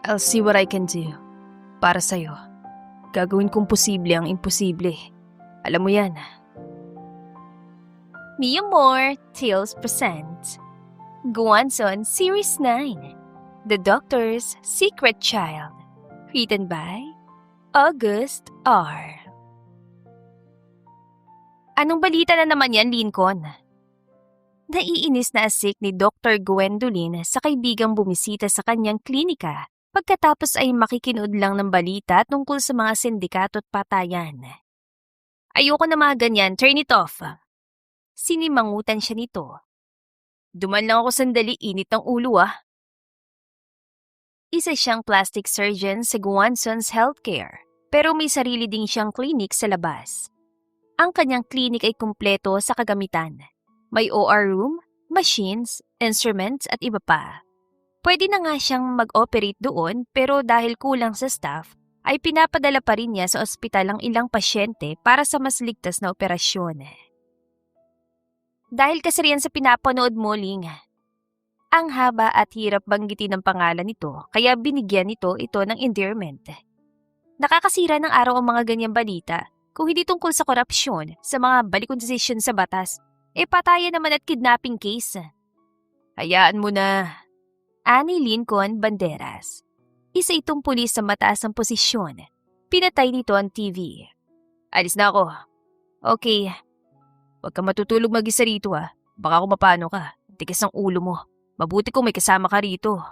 I'll see what I can do. Para sa'yo. Gagawin kong posible ang imposible. Alam mo yan. Mia Moore Tales presents Guanson Series 9, The Doctor's Secret Child, written by August R. Anong balita na naman yan, Lincoln? Naiinis na asik ni Dr. Gwendolyn sa kaibigang bumisita sa kanyang klinika pagkatapos ay makikinood lang ng balita tungkol sa mga sindikato at patayan. Ayoko na mga ganyan, turn it off. Sinimangutan siya nito. Duman lang ako sandali, init ng ulo ah. Isa siyang plastic surgeon sa Guanson's Healthcare, pero may sarili ding siyang clinic sa labas. Ang kanyang clinic ay kumpleto sa kagamitan. May OR room, machines, instruments at iba pa. Pwede na nga siyang mag-operate doon pero dahil kulang sa staff, ay pinapadala pa rin niya sa ospital ang ilang pasyente para sa mas ligtas na operasyon. Dahil kasi riyan sa pinapanood mo, Ling. Ang haba at hirap banggitin ng pangalan nito kaya binigyan ito ng endearment. Nakakasira ng araw ang mga ganyang balita. Kung hindi tungkol sa korupsyon, sa mga balikong desisyon sa batas, patayan naman at kidnapping case. Hayaan mo na. Ani Lincoln Banderas. Isa itong pulis sa mataas ang posisyon. Pinatay nito ang TV. Alis na ako. Okay. Huwag ka matutulog mag-isa rito ah. Baka kung mapano ka. Tigas ang ulo mo. Mabuti kung may kasama ka rito.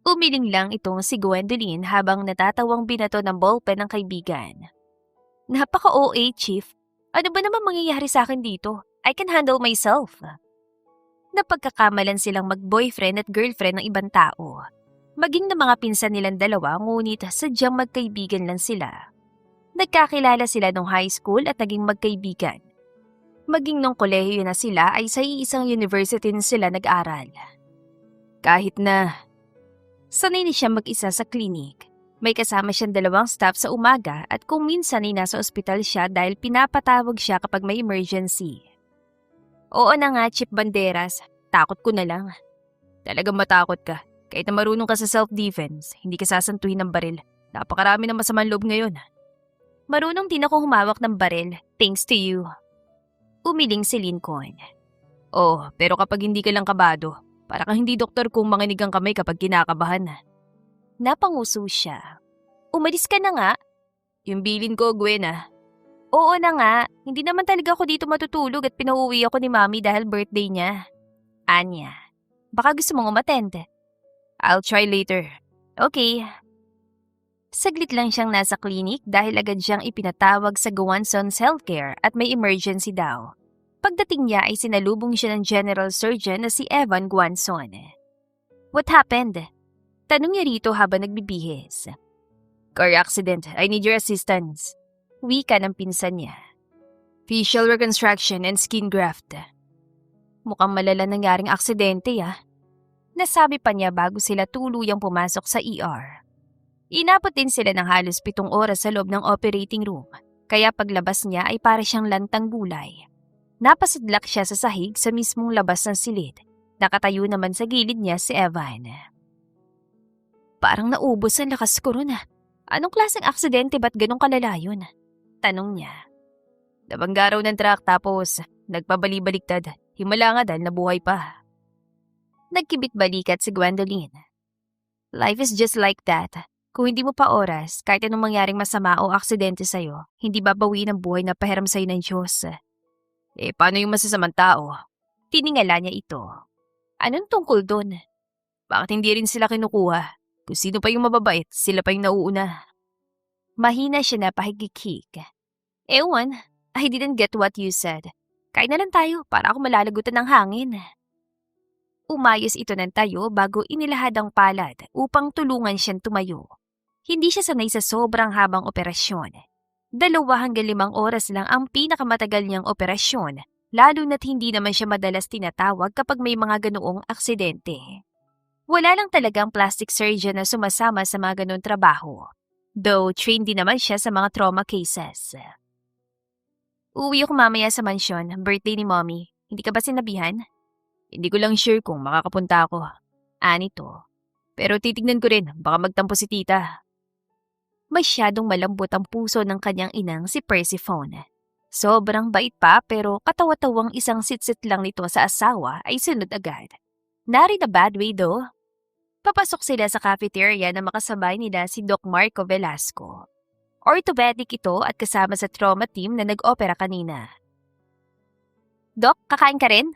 Umiling lang itong si Gwendolyn habang natatawang binato ng ballpen ng kaibigan. Napaka-OA, Chief. Ano ba naman mangyayari sa akin dito? I can handle myself. Napagkakamalan silang mag-boyfriend at girlfriend ng ibang tao. Maging ng mga pinsan nilang dalawa, ngunit sadyang magkaibigan lang sila. Nagkakilala sila nung high school at naging magkaibigan. Maging nung kolehiyo na sila ay sa iisang university na sila nag-aral. Kahit na sanay na siya mag-isa sa klinik, may kasama siyang dalawang staff sa umaga at kung minsan ay nasa ospital siya dahil pinapatawag siya kapag may emergency. Oo na nga, Chief Banderas, takot ko na lang. Talagang matakot ka. Kahit na marunong ka sa self-defense, hindi ka sasantuhin ng baril. Napakarami ng masamang loob ngayon. Marunong din ako humawak ng baril, thanks to you. Umiling si Lincoln. Oh, pero kapag hindi ka lang kabado, para kang hindi doktor kung manginig ang kamay kapag kinakabahan. Napanguso siya. Umalis ka na nga. Yung bilin ko, Gwen ah. Oo na nga, hindi naman talaga ako dito matutulog at pinauwi ako ni Mami dahil birthday niya. Anya, baka gusto mong umattend. I'll try later. Okay. Saglit lang siyang nasa klinik dahil agad siyang ipinatawag sa Guanson's Healthcare at may emergency daw. Pagdating niya ay sinalubong siya ng General Surgeon na si Evan Guanson. What happened? Tanong niya rito habang nagbibihis. Car accident. I need your assistance. Wika ng pinsan niya. Facial reconstruction and skin graft. Mukhang malala nangyaring aksidente ah. Nasabi pa niya bago sila tuluyang pumasok sa ER. Inabot din sila ng halos 7 oras sa loob ng operating room, kaya paglabas niya ay para siyang lantang gulay. Napasidlak siya sa sahig sa mismong labas ng silid. Nakatayo naman sa gilid niya si Evan. Parang naubos ang lakas ko ron ah. Anong klaseng aksidente ba't ganun kalala yun? Tanong niya. Nabangga raw ng truck tapos nagpabali-baliktad. Himala nga dahil nabuhay pa. Nagkibit-balikat si Gwendolyn. Life is just like that. Kung hindi mo pa oras, kahit anong mangyaring masama o aksidente sa'yo, hindi babawiin ang buhay na pahiram sa'yo ng Diyos. Paano yung masasamang tao? Tiningala niya ito. Anong tungkol doon? Bakit hindi rin sila kinukuha? Kung sino pa yung mababait, sila pa yung nauuna. Mahina siya na pahigikik. Ewan, I didn't get what you said. Kain na lang tayo para ako malalagutan ng hangin. Umayos ito ng tayo bago inilahad ang palad upang tulungan siyang tumayo. Hindi siya sanay sa sobrang habang operasyon. 2 hanggang 5 oras lang ang pinakamatagal niyang operasyon, lalo na't hindi naman siya madalas tinatawag kapag may mga ganoong aksidente. Wala lang talagang plastic surgeon na sumasama sa mga ganoong trabaho, though trained din naman siya sa mga trauma cases. Uuwi ako mamaya sa mansyon, birthday ni Mommy. Hindi ka ba sinabihan? Hindi ko lang sure kung makakapunta ako. Anito. Pero titignan ko rin, baka magtampo si tita. Masyadong malambot ang puso ng kanyang inang si Persephone. Sobrang bait pa pero katawa-tawang isang sitsit lang nito sa asawa ay sunod agad. Not in a bad way though. Papasok sila sa cafeteria na makasabay nila si Doc Marco Velasco. Orthopedic ito at kasama sa trauma team na nag-opera kanina. Doc, kakain ka rin?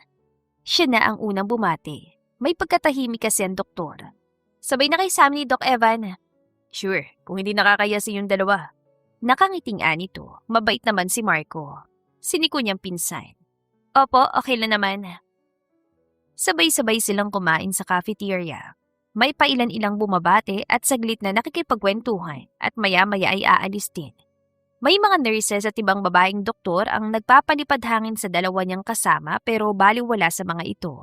Siya na ang unang bumati. May pagkatahimik kasi ang doktor. Sabay na kayo sa amin ni Doc Evan. Sure, kung hindi nakakaya sa inyong dalawa. Nakangiting nito, mabait naman si Marco. Siniko niyang pinsan. Opo, okay lang naman. Sabay-sabay silang kumain sa cafeteria. May pailan-ilang bumabate at saglit na nakikipagkwentuhan at maya-maya ay aalis din. May mga nurses at ibang babaeng doktor ang nagpapalipad hangin sa dalawa niyang kasama pero baliwala sa mga ito.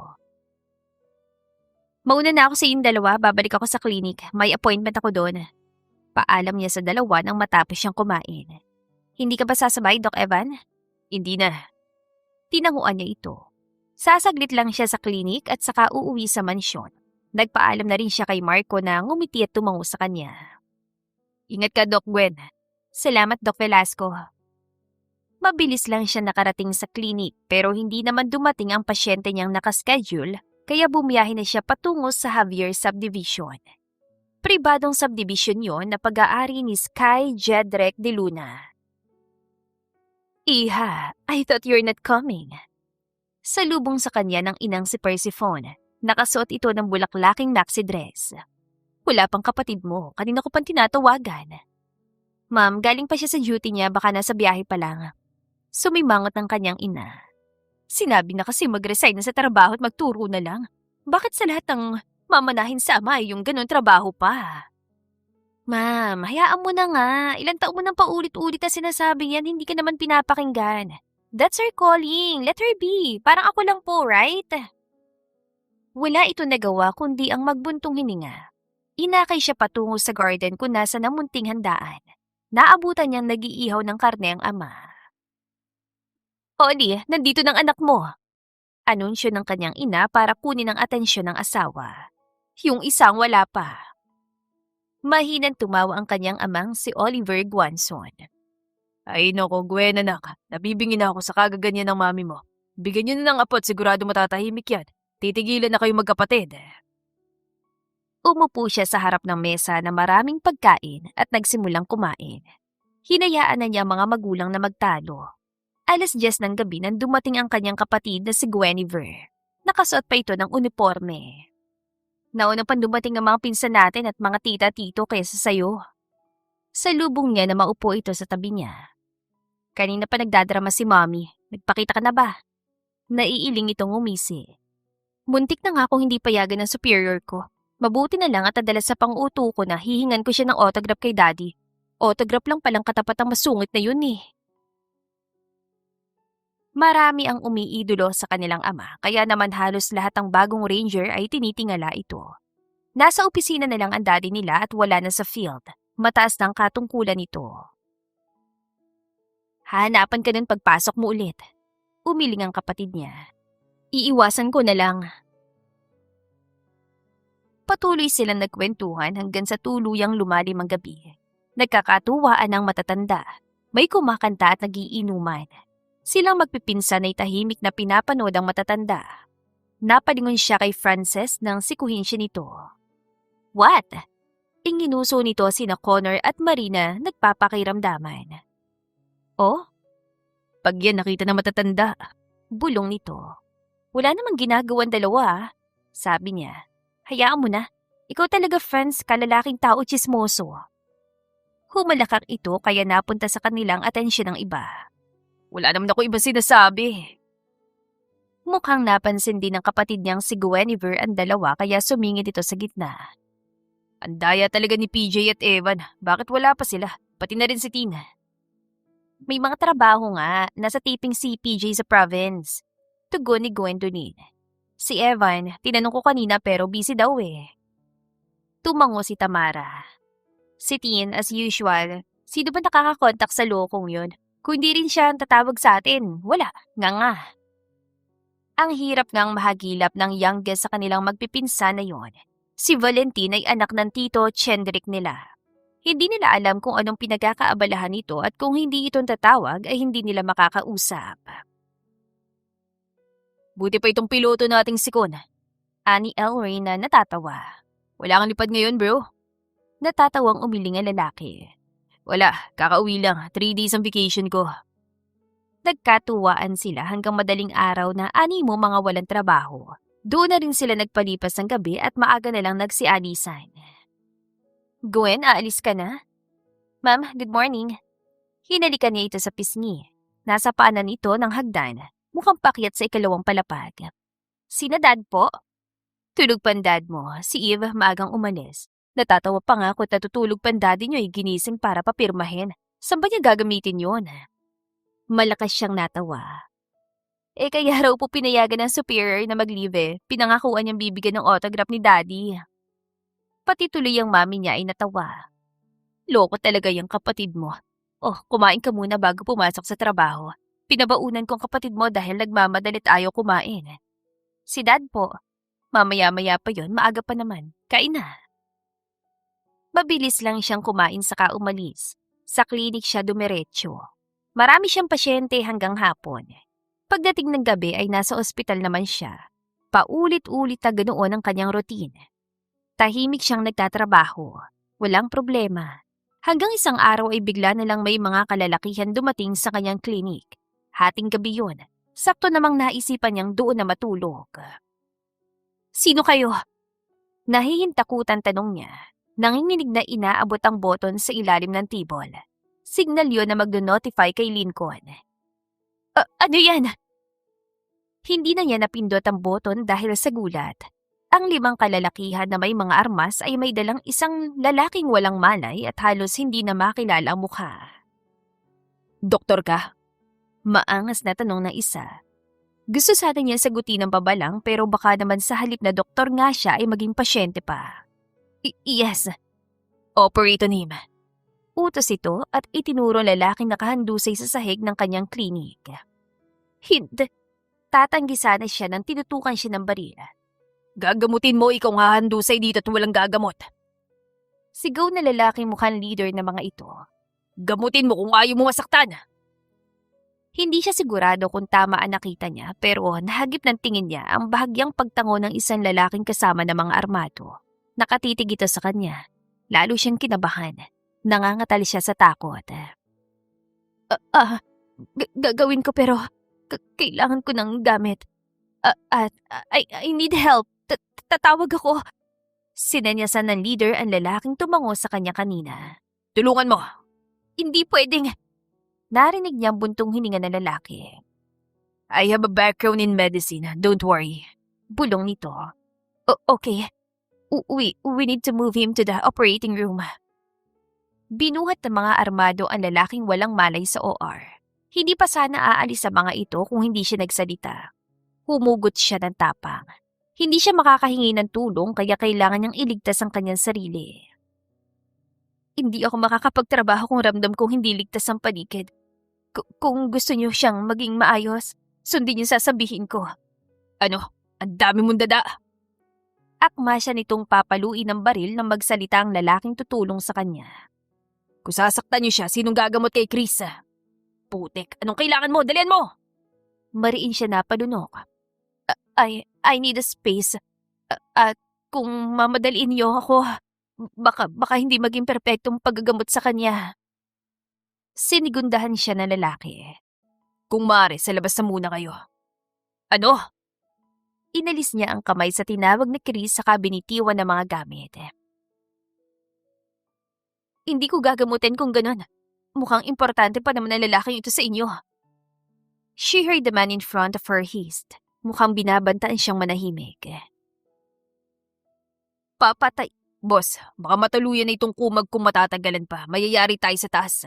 Mauna na ako sa inyong dalawa, babalik ako sa clinic. May appointment ako doon. Paalam niya sa dalawa nang matapos siyang kumain. Hindi ka ba sasabay, Doc Evan? Hindi na. Tinanguan niya ito. Sasaglit lang siya sa clinic at saka uuwi sa mansyon. Nagpaalam na rin siya kay Marco na ngumiti at tumango sa kanya. Ingat ka, Doc Gwen. Salamat, Doc Velasco. Mabilis lang siya nakarating sa clinic pero hindi naman dumating ang pasyente niyang nakaschedule kaya bumiyahe na siya patungo sa Javier Subdivision. Pribadong subdivision yon na pag-aari ni Sky Jedrek de Luna. Iha, I thought you're not coming. Salubong sa kanya ng inang si Persephone, nakasuot ito ng bulaklaking maxi dress. Wala pang kapatid mo, kanina ko pang tinatawagan. Ma'am, galing pa siya sa duty niya, baka nasa biyahe pa lang. Sumimangot ang kanyang ina. Sinabi na kasi mag-resign na sa trabaho at magturo na lang. Bakit sa lahat ng mamanahin sa ama ay yung ganun trabaho pa? Ma'am, hayaan mo na nga. Ilang taon mo nang paulit-ulit na sinasabi yan, hindi ka naman pinapakinggan. That's her calling. Let her be. Parang ako lang po, right? Wala ito nagawa kundi ang magbuntong hininga. Inakay siya patungo sa garden kung nasa namunting handaan. Naabutan niyang nag-iihaw ng karne ang ama. Oli, nandito ng anak mo. Anunsyo ng kanyang ina para kunin ang atensyon ng asawa. Yung isang wala pa. Mahinang tumawa ang kanyang amang si Oliver Guanson. Ay nako, Gwen anak, nabibingin na ako sa kagaganyan ng mami mo. Bigyan niyo na ng apo at sigurado matatahimik yan. Titigilan na kayo magkapatid. Umupo siya sa harap ng mesa na maraming pagkain at nagsimulang kumain. Hinayaan na niya ang mga magulang na magtalo. 10:00 ng gabi nang dumating ang kanyang kapatid na si Guinevere. Nakasuot pa ito ng uniforme. Nauna pang dumating ang mga pinsan natin at mga tita-tito kaysa sayo. Salubong niya na maupo ito sa tabi niya. Kanina pa nagdadrama si Mommy. Nagpakita ka na ba? Naiiling itong umisi. Muntik na nga akong hindi payagan ng superior ko. Mabuti na lang at nadala sa pang-uto ko na hihingan ko siya ng autograph kay Daddy. Autograph lang palang katapat ang masungit na yun eh. Marami ang umiidolo sa kanilang ama, kaya naman halos lahat ng bagong ranger ay tinitingala ito. Nasa opisina na lang ang daddy nila at wala na sa field. Mataas ng katungkulan nito. Hanapan ka nun pagpasok mo ulit. Umiling ang kapatid niya. Iiwasan ko na lang. Patuloy silang nagkwentuhan hanggang sa tuluyang lumalim ang gabi. Nagkakatuwaan ang matatanda. May kumakanta at nagiinuman. Silang magpipinsan ay tahimik na pinapanood ang matatanda. Napalingon siya kay Frances nang sikuhin siya nito. What? Inginuso nito sina Connor at Marina nagpapakiramdaman. Oh? Pag yan nakita ng matatanda, bulong nito. Wala namang ginagawan dalawa, sabi niya. Hayaan mo na. Ikaw talaga, Franz, kalalaking tao chismoso. Humalakak ito kaya napunta sa kanilang atensyon ng iba. Wala naman ako ibang sinasabi. Mukhang napansin din ng kapatid niyang si Guinevere ang dalawa kaya sumingit ito sa gitna. Ang daya talaga ni PJ at Evan. Bakit wala pa sila? Pati na rin si Tina. May mga trabaho nga. Nasa taping si PJ sa province. Tugon ni Gwendolyn. Si Evan, tinanong ko kanina pero busy daw eh. Tumango si Tamara. Si Tin, as usual, sino ba nakakakontak sa lokong yun? Kung di rin siya ang tatawag sa atin, wala, nga. Ang hirap ngang mahagilap ng youngest sa kanilang magpipinsan na yon. Si Valentin ay anak ng tito Chendrick nila. Hindi nila alam kung anong pinagkakaabalahan nito at kung hindi itong tatawag ay hindi nila makakausap. Buti pa itong piloto nating si Con. Ani Elray na natatawa. Wala kang lipad ngayon, bro. Natatawang umiling ang lalaki. Wala, kakauwi lang. 3 days ang vacation ko. Nagkatuwaan sila hanggang madaling araw na animo mga walang trabaho. Doon na rin sila nagpalipas ng gabi at maaga na lang nagsialisan. Gwen, aalis ka na? Ma'am, good morning. Hinalikan niya ito sa pisngi. Nasa paanan ito ng hagdan, mukhang pakyat sa ikalawang palapag. Sina dad po? Tulog pa ang dad mo. Si Eve maagang umalis. Natatawa pa nga kung natutulog pa ang daddy niyo ay ginising para papirmahin. Saan ba niya gagamitin yun? Malakas siyang natawa. Kaya raw po pinayagan ng superior na mag-leave Pinangakuan niyang bibigyan ng autograph ni daddy. Pati tuloy ang mami niya ay natawa. Loko talaga yung kapatid mo. Oh, kumain ka muna bago pumasok sa trabaho. Pinabaunan kong kapatid mo dahil nagmamadalit ayaw kumain. Si dad po. Mamaya-maya pa yon, maaga pa naman. Kain na. Mabilis lang siyang kumain saka umalis. Sa klinik siya dumiretso. Marami siyang pasyente hanggang hapon. Pagdating ng gabi ay nasa ospital naman siya. Paulit-ulit na ganoon ang kanyang routine. Tahimik siyang nagtatrabaho. Walang problema. Hanggang isang araw ay bigla na lang may mga kalalakihan dumating sa kanyang klinik. Hating gabi yun. Sakto namang naisipan niyang doon na matulog. Sino kayo? Nahihintakutan tanong niya. Nanginginig na inaabot ang button sa ilalim ng tibol. Signal yun na mag-notify kay Lincoln. Ano yan? Hindi na niya napindot ang button dahil sa gulat. Ang 5 kalalakihan na may mga armas ay may dalang isang lalaking walang malay at halos hindi na makilala ang mukha. Doktor ka? Maangas na tanong ng isa. Gusto sana niya sagutin ng pabalang pero baka naman sa halip na doktor nga siya ay maging pasyente pa. Yes. Operator name. Utos ito at itinuro lalaking nakahandusay sa sahig ng kanyang klinik. Hindi. Tatanggi sana siya nang tinutukan siya ng baril. Gagamutin mo, ikaw hahandusay dito at walang gagamot. Sigaw na lalaking mukhang leader ng mga ito. Gamutin mo kung ayaw mo masaktan. Hindi siya sigurado kung tama ang nakita niya pero nahagip ng tingin niya ang bahagyang pagtango ng isang lalaking kasama ng mga armado. Nakatitig ito sa kanya. Lalo siyang kinabahan. Nangangatal siya sa takot. Gagawin ko pero kailangan ko ng gamit. I need help. Tatawag ako. Sinanyasan ng leader ang lalaking tumango sa kanya kanina. Tulungan mo. Hindi pwedeng. Narinig niya ang buntong hininga ng lalaki. I have a background in medicine. Don't worry. Bulong nito. Okay. We need to move him to the operating room. Binuhat ng mga armado ang lalaking walang malay sa OR. Hindi pa sana aalis sa mga ito kung hindi siya nagsalita. Humugot siya ng tapang. Hindi siya makakahingi ng tulong kaya kailangan niyang iligtas ang kanyang sarili. Hindi ako makakapagtrabaho kung ramdam kong hindi ligtas ang paligid. Kung gusto niyo siyang maging maayos, sundin niyo sasabihin ko. Ano? Ang dami mong dada! Akma siya nitong papaluin ng baril nang magsalita ang lalaking tutulong sa kanya. Kung sasaktan niyo siya, sinong gagamot kay Chris? Putik, anong kailangan mo? Dalian mo! Mariin siya napalunok. I need a space. At kung mamadaliin niyo ako, baka hindi maging perpektong paggagamot sa kanya. Sinigundahan siya ng lalaki. Kung maaari, sa labas na muna kayo. Ano? Inalis niya ang kamay sa tinawag ni Chris sa kabinitiwan ng mga gamit. Hindi ko gagamutin kung ganon. Mukhang importante pa naman ang lalaking ito sa inyo. She heard the man in front of her hissed. Mukhang binabantaan siyang manahimik. Papatay. Boss, baka matuluyan na itong kumag kung matatagalan pa. Mayayari tayo sa taas.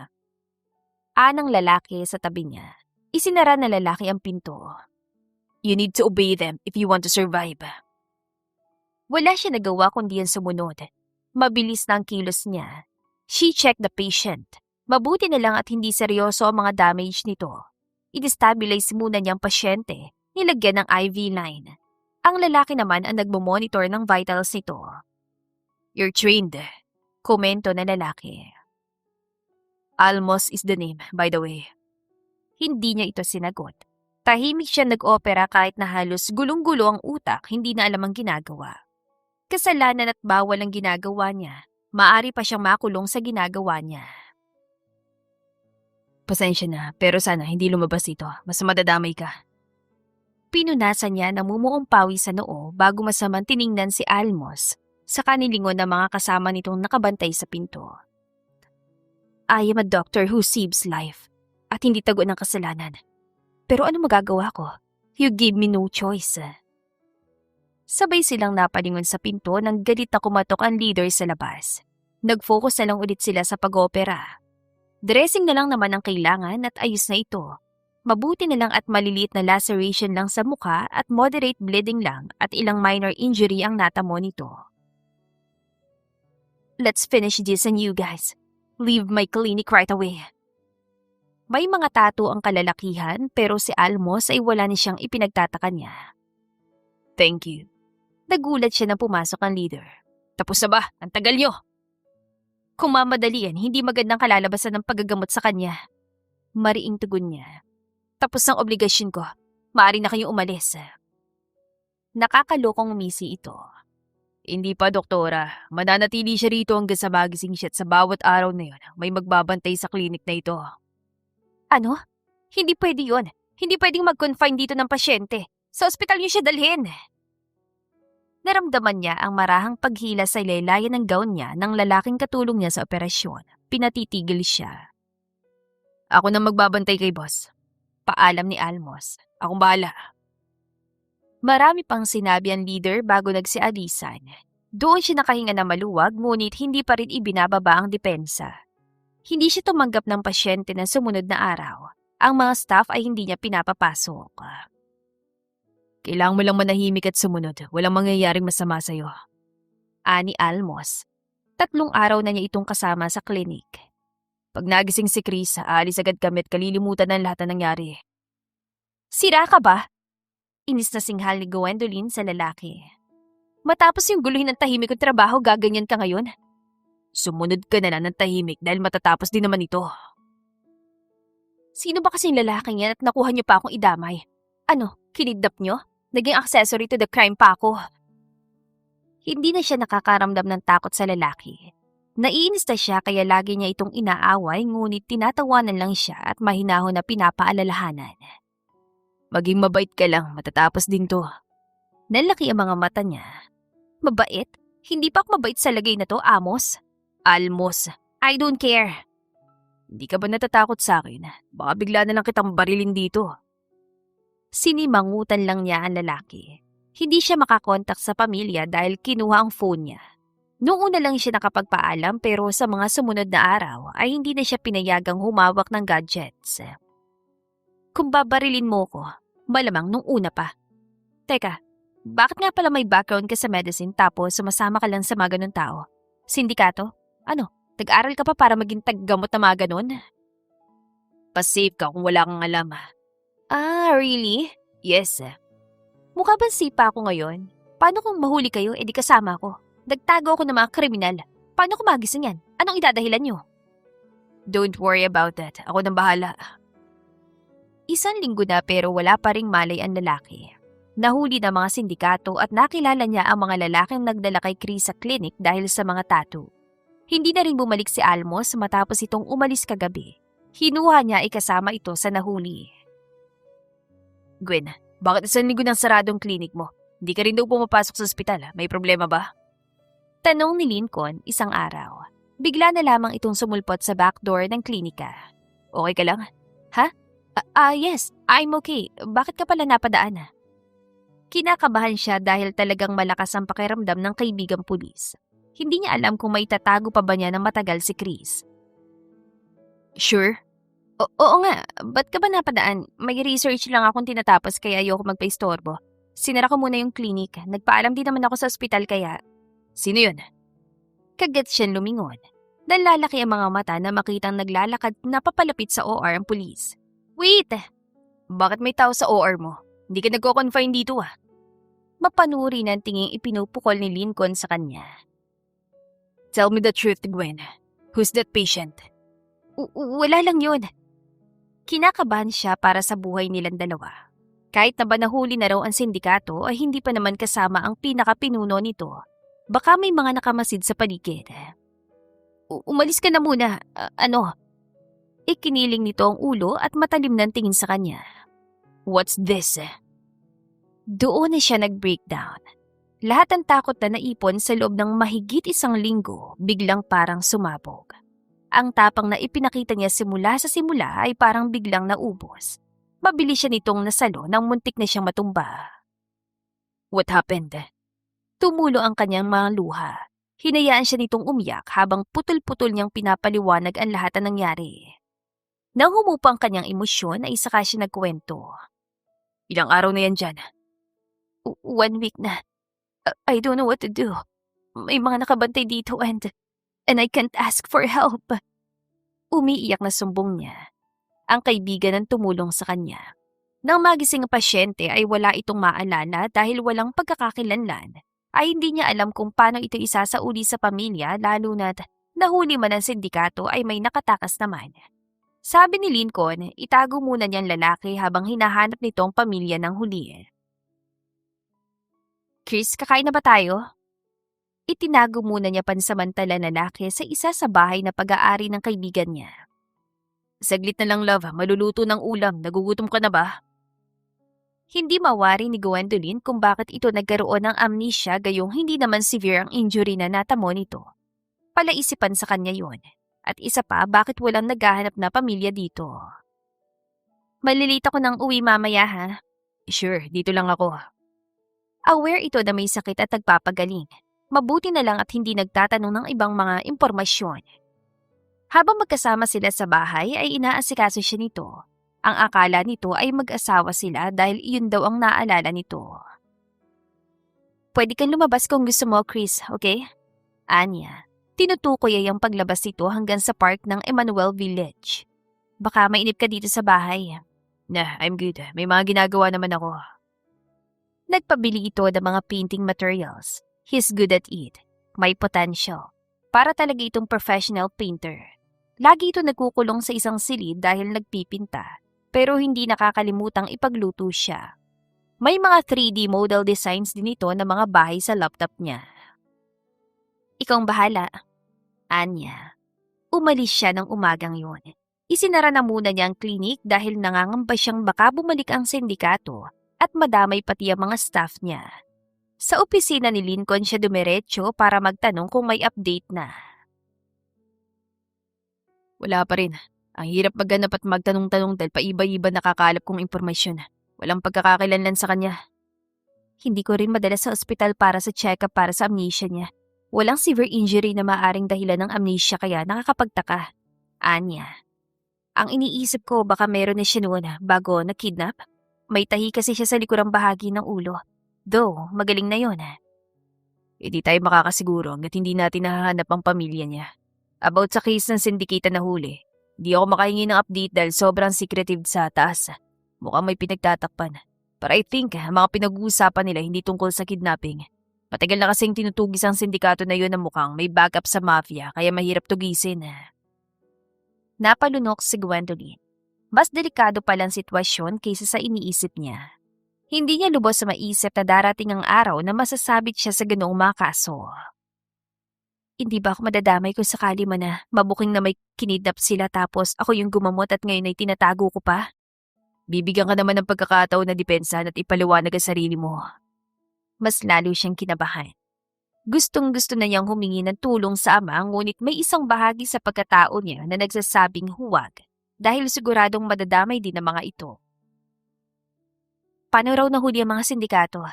Anang lalaki sa tabi niya. Isinara na lalaki ang pinto. You need to obey them if you want to survive. Wala siya nagawa kundi ang sumunod. Mabilis na ang kilos niya. She checked the patient. Mabuti na lang at hindi seryoso ang mga damage nito. I-destabilize muna niyang pasyente. Nilagyan ng IV line. Ang lalaki naman ang nagmomonitor ng vitals nito. You're trained, komento na lalaki. Almos is the name, by the way. Hindi niya ito sinagot. Tahimik siya nag-opera kahit na halos gulong-gulo ang utak, hindi na alam ang ginagawa. Kasalanan at bawal ang ginagawa niya. Maari pa siyang makulong sa ginagawa niya. Pasensya na, pero sana hindi lumabas ito. Mas madadamay ka. Pinunasan niya ng mumuong pawis sa noo bago masamang tiningnan si Almos sa kanilingon ng mga kasama nitong nakabantay sa pinto. I am a doctor who saves life at hindi tago ng kasalanan. Pero ano magagawa ko? You give me no choice. Sabay silang napalingon sa pinto nang galit na kumatok ang leader sa labas. Nag-focus na lang ulit sila sa pag-opera. Dressing na lang naman ang kailangan at ayos na ito. Mabuti na lang at maliliit na laceration lang sa mukha at moderate bleeding lang at ilang minor injury ang natamo nito. Let's finish this and you guys. Leave my clinic right away. May mga tattoo ang kalalakihan pero si Almos ay wala na siyang ipinagtataka niya. Thank you. Nagulat siya nang pumasok ang leader. Tapos na ba? Ang tagal niyo! Kung mamadali yan, hindi magandang kalalabasan ng paggagamot sa kanya. Mariing tugon niya. Tapos ang obligasyon ko. Maaari na kayong umalis. Nakakalokong umisi ito. Hindi pa, doktora. Mananatili siya rito hanggang sa magising siya at sa bawat araw na yun, may magbabantay sa klinik na ito. Ano? Hindi pwede yun. Hindi pwedeng mag-confine dito ng pasyente. Sa ospital niyo siya dalhin. Naramdaman niya ang marahang paghila sa laylayan ng gown niya ng lalaking katulong niya sa operasyon. Pinatitigil siya. Ako na magbabantay kay boss. Paalam ni Almos. Akong bahala. Marami pang sinabi ang leader bago nagsialisan. Doon siya nakahinga na maluwag ngunit hindi pa rin ibinababa ang depensa. Hindi siya tumanggap ng pasyente na sumunod na araw. Ang mga staff ay hindi niya pinapapasok. Kailangan mo lang manahimik at sumunod. Walang mangyayaring masama sa'yo. Ani Almos. 3 araw na niya itong kasama sa klinik. Pag nagising si Chris, aalis agad kami at kalilimutan ng lahat na nangyari. Sira ka ba? Inis na singhal ni Gwendolyn sa lalaki. Matapos yung guluhin ng tahimik kong trabaho, gaganyan ka ngayon? Sumunod ka na lang ng tahimik dahil matatapos din naman ito. Sino ba kasing lalaking yan at nakuha niyo pa akong idamay? Ano, kinidnap niyo? Naging accessory to the crime pa ako. Hindi na siya nakakaramdam ng takot sa lalaki. Naiinis na siya kaya lagi niya itong inaaway ngunit tinatawanan lang siya at mahinahon na pinapaalalahanan. Maging mabait ka lang, matatapos din to. Nalaki ang mga mata niya. Mabait? Hindi pa ako mabait sa lagay na to, Amos. Almos. I don't care. Hindi ka ba natatakot sa akin? Baka bigla na lang kitang barilin dito. Sinimangutan lang niya ang lalaki. Hindi siya makakontak sa pamilya dahil kinuha ang phone niya. Noong una lang siya nakapagpaalam pero sa mga sumunod na araw ay hindi na siya pinayagang humawak ng gadgets. Kung babarilin mo ko, malamang nung una pa. Teka, bakit nga pala may background ka sa medicine tapos sumasama ka lang sa mga ganun tao? Sindikato? Ano, nag-aral ka pa para maging taggamot na mga ganun? Pa-safe ka kung wala kang alam. Ah, really? Yes. Mukha bang sipa ako ngayon? Paano kung mahuli kayo, edi kasama ko? Nagtago ako ng mga kriminal. Paano ko magising yan? Anong idadahilan nyo? Don't worry about that. Ako nang bahala. 1 linggo na pero wala pa ring malay ang lalaki. Nahuli ng mga sindikato at nakilala niya ang mga lalaking nagdala kay Chris sa clinic dahil sa mga tattoo. Hindi na rin bumalik si Almos matapos itong umalis kagabi. Hinuha niya ikasama ito sa nahuli. Gwen, bakit 1 linggo nang saradong klinik mo? Hindi ka rin daw pumapasok sa ospital. May problema ba? Tanong ni Lincoln isang araw. Bigla na lamang itong sumulpot sa backdoor ng klinika. Okay ka lang? Ha? Yes, I'm okay. Bakit ka pala napadaan? Kinakabahan siya dahil talagang malakas ang pakiramdam ng kaibigang pulis. Hindi niya alam kung may tatago pa ba niya ng matagal si Chris. Sure? Oo nga, ba't ka ba napadaan? May research lang akong tinatapos kaya ayoko magpa-istorbo. Sinara ko muna yung clinic. Nagpaalam din naman ako sa ospital kaya... Sino yun? Kagat siyang lumingon. Nalalaki ang mga mata na makitang naglalakad na papalapit sa OR ang pulis. Wait! Bakit may tao sa OR mo? Hindi ka nagko-confine dito ah. Mapanuri ng tinging ipinupukol ni Lincoln sa kanya. Tell me the truth, Gwen. Who's that patient? Wala lang yun. Kinakabahan siya para sa buhay nilang dalawa. Kahit na ba nahuli na raw ang sindikato ay hindi pa naman kasama ang pinakapinuno nito. Baka may mga nakamasid sa paligid. Umalis ka na muna. Ikiniling nito ang ulo at matalim ng tingin sa kanya. What's this? Doon na siya nag-breakdown. Lahat ng takot na naipon sa loob ng mahigit 1 linggo biglang parang sumabog. Ang tapang na ipinakita niya simula sa simula ay parang biglang naubos. Mabilis siya nitong nasalo nang muntik na siyang matumba. What happened? Tumulo ang kanyang mga luha. Hinayaan siya nitong umiyak habang putol-putol niyang pinapaliwanag ang lahat ng nangyari. Nang humupa ang kanyang emosyon ay saka siya nagkwento. Ilang araw na yan dyan? 1 week na. I don't know what to do. May mga nakabantay dito and I can't ask for help. Umiiyak na sumbong niya. Ang kaibigan ang tumulong sa kanya. Nang magising ang pasyente ay wala itong maalala dahil walang pagkakakilanlan. Ay hindi niya alam kung paano ito isasauli sa pamilya lalo na't nahuli man ang sindikato ay may nakatakas naman. Sabi ni Lincoln, itago muna niyang lalaki habang hinahanap nitong pamilya ng huli. Chris, kakain na ba tayo? Itinago muna niya pansamantala lalaki sa isa sa bahay na pag-aari ng kaibigan niya. Saglit na lang, love. Maluluto ng ulam. Nagugutom ka na ba? Hindi mawari ni Gwendolyn kung bakit ito nagkaroon ng amnesia gayong hindi naman severe ang injury na natamo nito. Palaisipan sa kanya yun. At isa pa, bakit walang naghahanap na pamilya dito? Malilita ko ng uwi mamaya ha? Sure, dito lang ako. Aware ito na may sakit at nagpapagaling. Mabuti na lang at hindi nagtatanong ng ibang mga impormasyon. Habang magkasama sila sa bahay ay inaasikaso siya nito. Ang akala nito ay mag-asawa sila dahil iyon daw ang naalala nito. Pwede kang lumabas kung gusto mo, Chris, okay? Anya, tinutukoy ay ang paglabas nito hanggang sa park ng Emmanuel Village. Baka mainip ka dito sa bahay. Nah, I'm good. May mga ginagawa naman ako. Nagpabili ito ng mga painting materials. He's good at it. May potential. Para talaga itong professional painter. Lagi ito nagkukulong sa isang silid dahil nagpipinta. Pero hindi nakakalimutang ipagluto siya. May mga 3D model designs din ito ng mga bahay sa laptop niya. Ikaw ang bahala. Anya. Umalis siya ng umagang yun. Isinara na muna niya ang klinik dahil nangangamba siyang baka bumalik ang sindikato at madamay pati ang mga staff niya. Sa opisina ni Lincoln siya dumiretso para magtanong kung may update na. Wala pa rin. Ang hirap maghanap at magtanong-tanong dahil paiba-iba nakakalap kong impormasyon. Walang pagkakakilanlan sa kanya. Hindi ko rin madala sa ospital para sa check-up para sa amnesia niya. Walang severe injury na maaring dahilan ng amnesia kaya nakakapagtaka. Anya. Ang iniisip ko baka meron na siya noon bago na-kidnap. May tahi kasi siya sa likurang bahagi ng ulo. Though, magaling na yun. Hindi tayo makakasiguro hanggat hindi natin nahahanap ang pamilya niya. About sa case ng syndicate na huli, di ako makahingi ng update dahil sobrang secretive sa taas. Mukhang may pinagtatakpan. But I think, mga pinag-uusapan nila hindi tungkol sa kidnapping. Matagal na kasing tinutugis ang sindikato na yun na mukhang may backup sa mafia kaya mahirap tugisin. Napalunok si Gwendolyn. Mas delikado palang sitwasyon kaysa sa iniisip niya. Hindi niya lubos sa maisip na darating ang araw na masasabit siya sa ganoong mga kaso. Hindi ba ako madadamay kung sakali man na mabuking na may kinidnap sila tapos ako yung gumamot at ngayon ay tinatago ko pa? Bibigyan ka naman ng pagkakataon na depensahan at ipaliwanag ang sarili mo. Mas lalo siyang kinabahan. Gustong-gusto na niyang humingi ng tulong sa ama ngunit may isang bahagi sa pagkatao niya na nagsasabing huwag dahil siguradong madadamay din ang mga ito. Paano raw nahuli ang mga sindikato?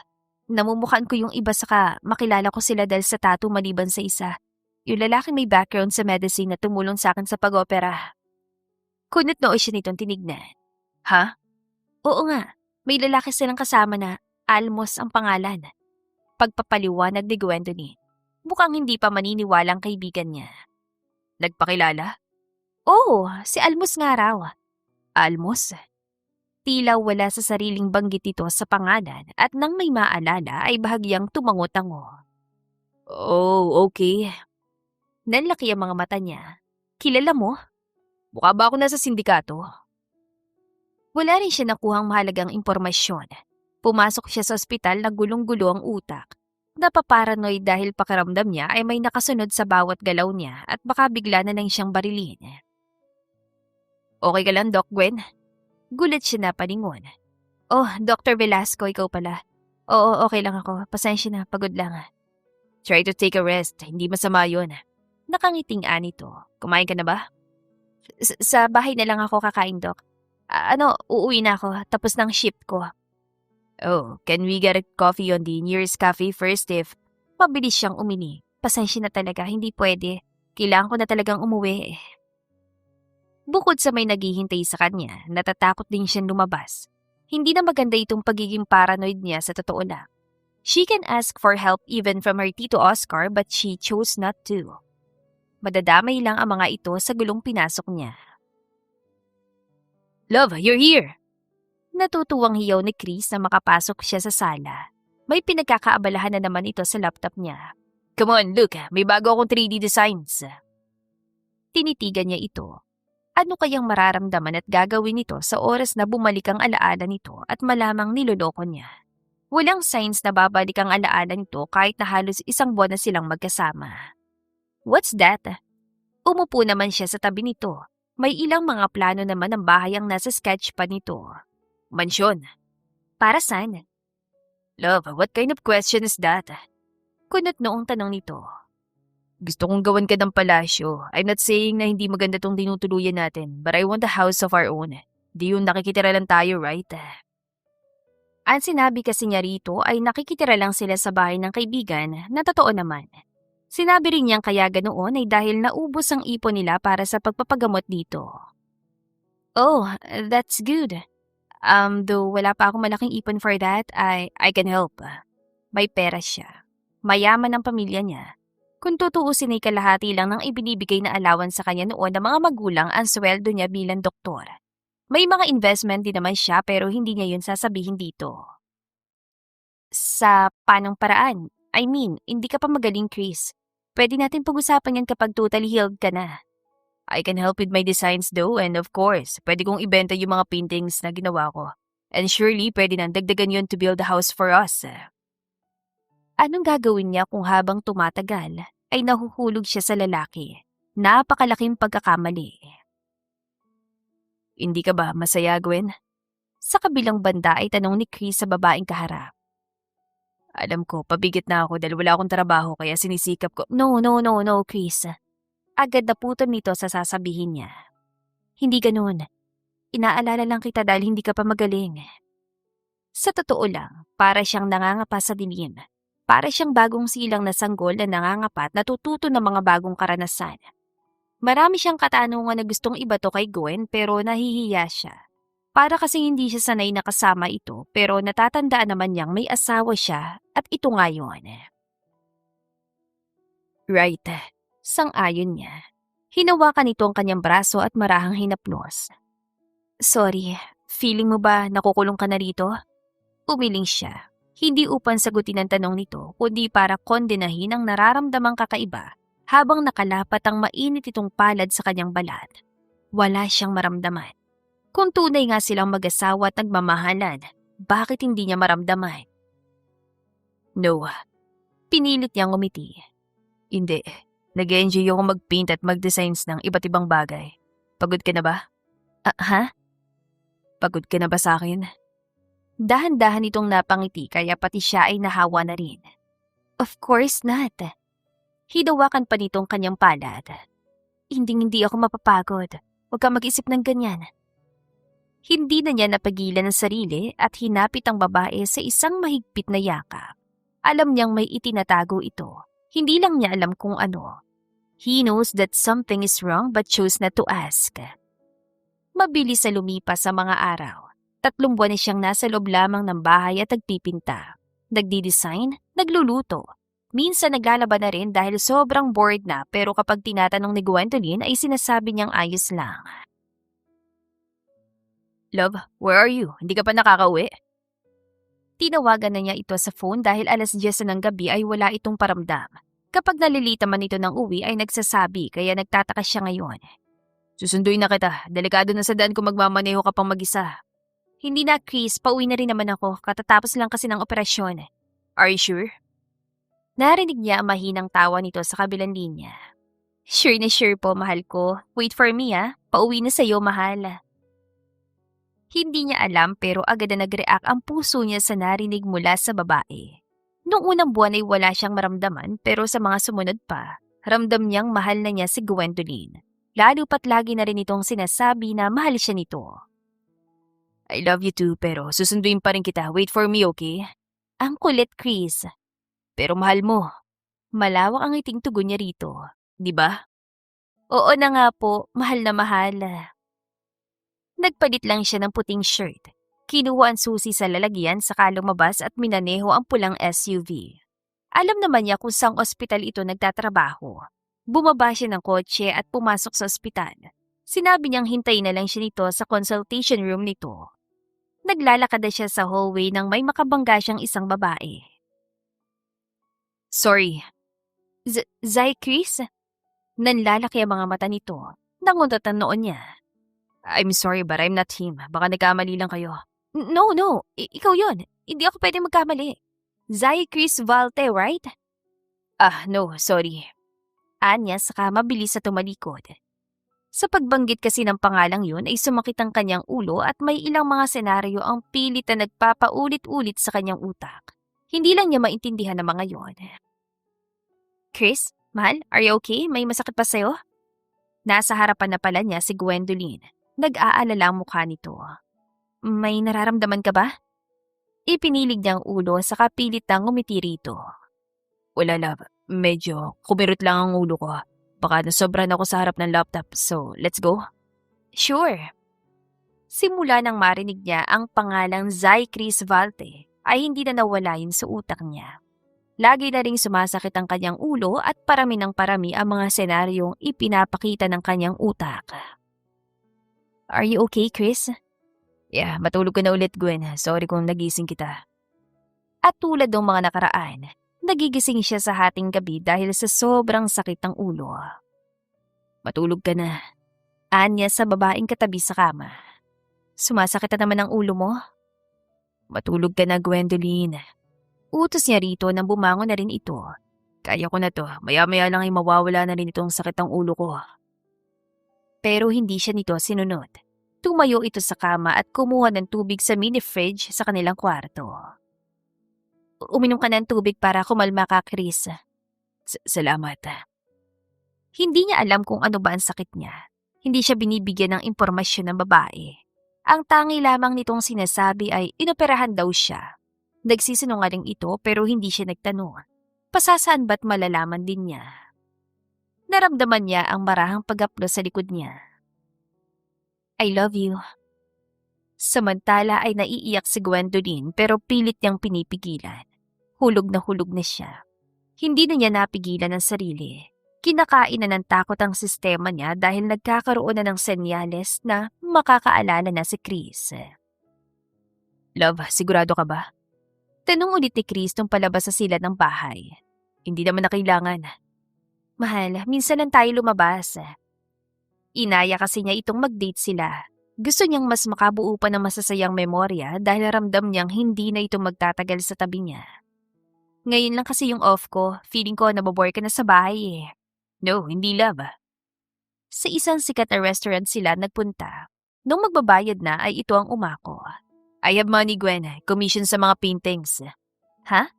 Namumukhaan ko yung iba saka makilala ko sila dahil sa tattoo maliban sa isa. Yung lalaking may background sa medicine na tumulong sa akin sa pag-opera. Kunot noo siya nitong tinignan. Ha? Oo nga, may lalaki silang kasama na Almos ang pangalan. Pagpapaliwanag ni Gwendolyn. Mukhang hindi pa maniniwala ang kaibigan niya. Nagpakilala? Oo, si Almos nga raw. Almos? Tila wala sa sariling banggit ito sa pangalan at nang may maalala ay bahagyang tumango-tango. Oh, okay. Nanlaki ang mga mata niya. Kilala mo? Mukha ba ako nasa sindikato? Wala rin siya nakuhang mahalagang impormasyon. Pumasok siya sa ospital na gulong-gulo ang utak. Napaparanoid dahil pakiramdam niya ay may nakasunod sa bawat galaw niya at baka bigla na lang siyang barilin. Okay ka lang, Doc Gwen? Gulat siya na paningon. Oh, Dr. Velasco, ikaw pala. Oo, okay lang ako. Pasensya na, pagod lang. Try to take a rest. Hindi masama yun. Nakangiting anito. Kumain ka na ba? Sa bahay na lang ako kakain, Doc. Uuwi na ako. Tapos ng shift ko. Oh, can we get a coffee on the nearest cafe first if... Mabilis siyang umini. Pasensya na talaga, hindi pwede. Kailangan ko na talagang umuwi. Bukod sa may naghihintay sa kanya, natatakot din siyang lumabas. Hindi na maganda itong pagiging paranoid niya sa totoo lang. She can ask for help even from her Tito Oscar but she chose not to. Madadamay lang ang mga ito sa gulong pinasok niya. Love, you're here! Natutuwang hiyaw ni Chris na makapasok siya sa sala. May pinagkakaabalahan na naman ito sa laptop niya. Come on, look. May bago akong 3D designs. Tinitigan niya ito. Ano kayang mararamdaman at gagawin nito sa oras na bumalik ang alaala nito at malamang niloloko niya? Walang signs na babalik ang alaala nito kahit na halos 1 buwan na silang magkasama. What's that? Umupo naman siya sa tabi nito. May ilang mga plano naman ng bahay ang nasa sketch pa nito. Mansyon. Para saan? Love, what kind of question is that? Kunot noong tanong nito. Gusto kong gawan ka ng palasyo. I'm not saying na hindi maganda tong tinutuluyan natin, but I want a house of our own. Di yung nakikitira lang tayo, right? Ang sinabi kasi niya rito ay nakikitira lang sila sa bahay ng kaibigan na totoo naman. Sinabi rin niyang kaya ganoon ay dahil naubos ang ipon nila para sa pagpapagamot dito. Oh, that's good. Though wala pa akong malaking ipon for that, I can help. May pera siya. Mayaman ang pamilya niya. Kung tutuusin ay kalahati lang ng ibinibigay na allowance sa kanya noon ng mga magulang ang sweldo niya bilang doktor. May mga investment din naman siya pero hindi niya yun sasabihin dito. Sa panong paraan? I mean, hindi ka pa magaling, Chris. Pwede natin pag-usapan yan kapag totally healed ka na. I can help with my designs though, and of course, pwede kong ibenta yung mga paintings na ginawa ko. And surely, pwede nang dagdagan yun to build a house for us. Anong gagawin niya kung habang tumatagal ay nahuhulog siya sa lalaki? Napakalaking pagkakamali. Hindi ka ba masaya, Gwen? Sa kabilang banda ay tanong ni Chris sa babaeng kaharap. Alam ko, pabigit na ako dahil wala akong trabaho kaya sinisikap ko. No, Chris. Agad na putol nito sa sasabihin niya. Hindi ganoon. Inaalala lang kita dahil hindi ka pa magaling. Sa totoo lang, para siyang nangangapa sa dilim. Para siyang bagong silang na sanggol na nangangapat na natututo ng mga bagong karanasan. Marami siyang katanungan na gustong ibato kay Gwen pero nahihiya siya. Para kasing hindi siya sanay na kasama ito pero natatandaan naman niyang may asawa siya at ito nga yun. Right. Sang-ayon niya. Hinawakan nito ang kanyang braso at marahang hinaplos. Sorry, feeling mo ba nakukulong ka na rito? Umiling siya. Hindi upang sagutin ang tanong nito, kundi para kondenahin ang nararamdamang kakaiba habang nakalapat ang mainit itong palad sa kanyang balat. Wala siyang maramdaman. Kung tunay nga silang mag-asawa at nagmamahalan, bakit hindi niya maramdaman? No. Pinilit niyang umiti. Hindi. Nag-enjoy ako mag-paint at mag-designs ng iba't ibang bagay. Pagod ka na ba? Ha? Pagod ka na ba sa akin? Dahan-dahan itong napangiti kaya pati siya ay nahawa na rin. Of course not. Hidawakan pa nitong kanyang palad. Hindi ako mapapagod. Huwag kang mag-isip ng ganyan. Hindi na niya napagilan ang sarili at hinapit ang babae sa isang mahigpit na yakap. Alam niyang may itinatago ito. Hindi lang niya alam kung ano. He knows that something is wrong but chose not to ask. Mabilis na lumipas sa mga araw. 3 buwan na siyang nasa loob lamang ng bahay at nagpipinta. Nagdi-design, nagluluto. Minsan naglalaba na rin dahil sobrang bored na pero kapag tinatanong ni Gwendolyn ay sinasabi niyang ayos lang. Love, where are you? Hindi ka pa nakakauwi? Tinawagan na niya ito sa phone dahil 10:00 na ng gabi ay wala itong paramdam. Kapag nalilita man ito ng uwi ay nagsasabi kaya nagtataka siya ngayon. Susunduin na kita. Delikado na sa daan kung magmamaneho ka pang mag-isa. Hindi na, Chris. Pauwi na rin naman ako. Katatapos lang kasi ng operasyon. Are you sure? Narinig niya ang mahinang tawa nito sa kabilang linya. Sure na sure po, mahal ko. Wait for me, Pauwi na sa'yo, mahal. Hindi niya alam pero agad na nag-react ang puso niya sa narinig mula sa babae. Noong unang buwan ay wala siyang maramdaman pero sa mga sumunod pa, ramdam niyang mahal na niya si Gwendolyn. Lalo pat lagi na rin itong sinasabi na mahal siya nito. I love you too, pero susunduin pa rin kita. Wait for me, okay? Ang kulit, Chris. Pero mahal mo. Malawak ang iting tugon niya rito. Di ba? Oo na nga po, mahal na mahal. Nagpalit lang siya ng puting shirt. Kinuha ang susi sa lalagyan saka lumabas at minaneho ang pulang SUV. Alam naman niya kung saang ospital ito nagtatrabaho. Bumaba siya ng kotse at pumasok sa ospital. Sinabi niyang hintayin na lang siya nito sa consultation room nito. Naglalakad na siya sa hallway nang may makabangga siyang isang babae. Sorry. Zay, Chris? Nanlalaki ang mga mata nito. Nanguntot ang noon niya. I'm sorry but I'm not him. Baka nagkamali lang kayo. No. Ikaw yon. Hindi ako pwede magkamali. Zay Chris Valte, right? No, sorry. Anya saka mabilis sa tumalikod. Sa pagbanggit kasi ng pangalang yun ay sumakit ang kanyang ulo at may ilang mga senaryo ang pilit na nagpapaulit-ulit sa kanyang utak. Hindi lang niya maintindihan ang mga yon. Chris, mahal, are you okay? May masakit pa sa'yo? Nasa harapan na pala niya si Gwendolyn. Nag-aalala ang mukha nito. May nararamdaman ka ba? Ipinilig niya ang ulo saka pilit na ngumiti rito. Wala, love. Medyo kumirot lang ang ulo ko. Baka nasobran ako sa harap ng laptop. So, let's go? Sure. Simula nang marinig niya ang pangalang Zay Chris Valte ay hindi na nawala yun sa utak niya. Lagi na ring sumasakit ang kanyang ulo at parami ng parami ang mga senaryong ipinapakita ng kanyang utak. Are you okay, Chris? Yeah, matulog ka na ulit, Gwen. Sorry kung nagising kita. At tulad ng mga nakaraan, nagigising siya sa hating gabi dahil sa sobrang sakit ng ulo. Matulog ka na. Anya sa babaeng katabi sa kama. Sumasakit na naman ang ulo mo? Matulog ka na, Gwendolyn. Utos niya rito nang bumangon na rin ito. Kaya ko na to. Maya-maya lang ay mawawala na rin itong sakit ng ulo ko. Pero hindi siya nito sinunod. Tumayo ito sa kama at kumuha ng tubig sa mini-fridge sa kanilang kwarto. Uminom ka ng tubig para kumalma ka, Chris. Salamat. Hindi niya alam kung ano ba ang sakit niya. Hindi siya binibigyan ng impormasyon ng babae. Ang tangi lamang nitong sinasabi ay inoperahan daw siya. Nagsisinungaling ito pero hindi siya nagtanong. Pasasaan ba't malalaman din niya? Naramdaman niya ang marahang pag-aplos sa likod niya. I love you. Samantala ay naiiyak si Gwendolyn pero pilit niyang pinipigilan. Hulog na siya. Hindi na niya napigilan ang sarili. Kinakain na ng takot ang sistema niya dahil nagkakaroon na ng senyales na makakaalala na si Chris. Love, sigurado ka ba? Tanong ulit ni Chris nung palabas sa sila ng bahay. Hindi naman na kailangan. Mahal, minsan lang tayo lumabas. Inaya kasi niya itong mag-date sila. Gusto niyang mas makabuo pa ng masasayang memorya dahil ramdam niyang hindi na ito magtatagal sa tabi niya. Ngayon lang kasi yung off ko, feeling ko nabobore ka na sa bahay eh. No, hindi love. Sa isang sikat na restaurant sila nagpunta. Nung magbabayad na ay ito ang umako. I have money, Gwen. Commission sa mga paintings. Ha?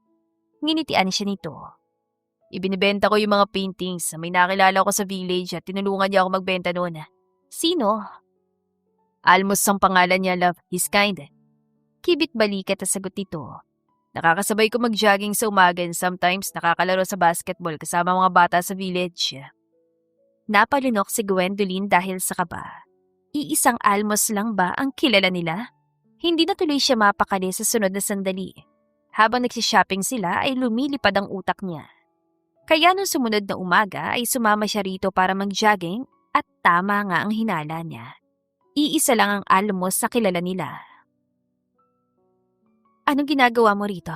Nginitian siya nito. Ibinibenta ko yung mga paintings. May nakilala ko sa village at tinulungan niya ako magbenta noon. Sino? Almos ang pangalan niya, love. He's kind. Kibit balikat ang sagot nito. Nakakasabay ko mag-jogging sa umaga and sometimes nakakalaro sa basketball kasama mga bata sa village. Napalunok si Gwendolyn dahil sa kaba. Iisang almos lang ba ang kilala nila? Hindi na tuloy siya mapakali sa sunod na sandali. Habang nagsishopping sila ay lumilipad ang utak niya. Kaya nung sumunod na umaga ay sumama siya rito para mag-jogging at tama nga ang hinala niya. Iisa lang ang almos sa kilala nila. Anong ginagawa mo rito?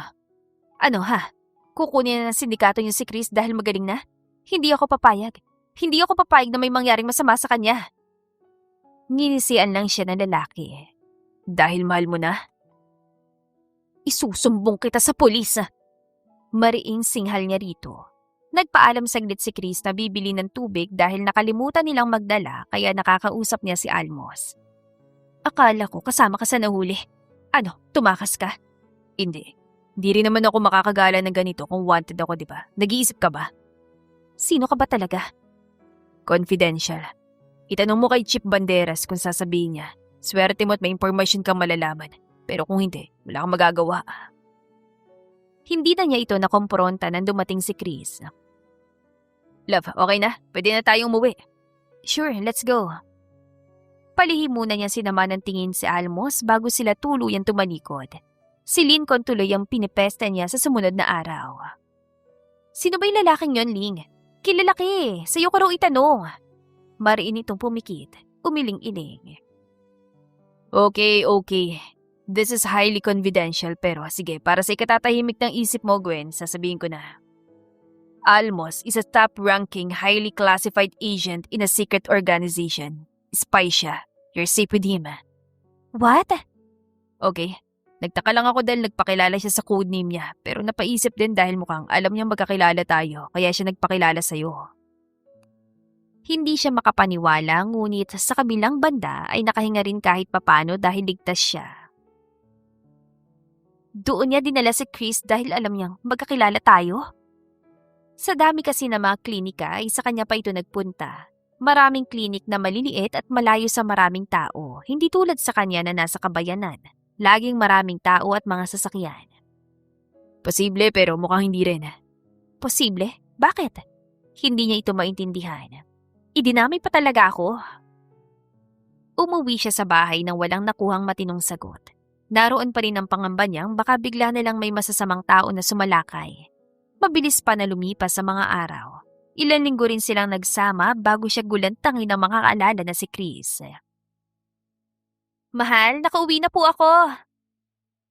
Ano ha? Kukunin na ng sindikato niyo si Chris dahil magaling na? Hindi ako papayag. Hindi ako papayag na may mangyaring masama sa kanya. Nginisian lang siya ng lalaki. Dahil mahal mo na? Isusumbong kita sa pulis. Mariing singhal niya rito. Nagpaalam saglit si Chris na bibili ng tubig dahil nakalimutan nilang magdala kaya nakakausap niya si Almos. Akala ko kasama ka sa nahuli. Ano, tumakas ka? Hindi. Di rin naman ako makakagala ng ganito kung wanted ako, di ba? Nag-iisip ka ba? Sino ka ba talaga? Confidential. Itanong mo kay Chief Banderas kung sasabihin niya. Swerte mo at may information kang malalaman. Pero kung hindi, wala kang magagawa. Hindi na niya ito nakompronta nang dumating si Chris. Love, okay na? Pwede na tayong umuwi. Sure, let's go. Palihim muna niya sinama ng tingin si Almos bago sila tuluyang tumalikod. Si Lincoln tuloy ang pinipesta niya sa sumunod na araw. Sino ba yung lalaking yon, Ling? Kilalaki, sa'yo ko raw itanong. Mariin itong pumikit, umiling-iling. Okay. This is highly confidential pero sige, para sa ikatatahimik ng isip mo, Gwen, sasabihin ko na. Almos is a top-ranking, highly classified agent in a secret organization. Spy siya. You're safe with him. What? Okay. Nagtaka lang ako dahil nagpakilala siya sa codename niya pero napaisip din dahil mukhang alam niyang magkakilala tayo kaya siya nagpakilala sa'yo. Hindi siya makapaniwala ngunit sa kabilang banda ay nakahinga rin kahit papano dahil ligtas siya. Doon niya dinala si Chris dahil alam niyang magkakilala tayo? Sa dami kasi ng mga klinika ay sa kanya pa ito nagpunta. Maraming klinik na maliliit at malayo sa maraming tao, hindi tulad sa kanya na nasa kabayanan. Laging maraming tao at mga sasakyan. Posible pero mukhang hindi rin. Posible? Bakit? Hindi niya ito maintindihan. Idinamay pa talaga ako. Umuwi siya sa bahay nang walang nakuhang matinong sagot. Naroon pa rin ang pangamba niyang baka bigla na lang may masasamang tao na sumalakay. Mabilis pa na lumipas sa mga araw. Ilan linggo rin silang nagsama bago siya gulantangin ng mga kaalala na si Chris. Mahal, nakauwi na po ako.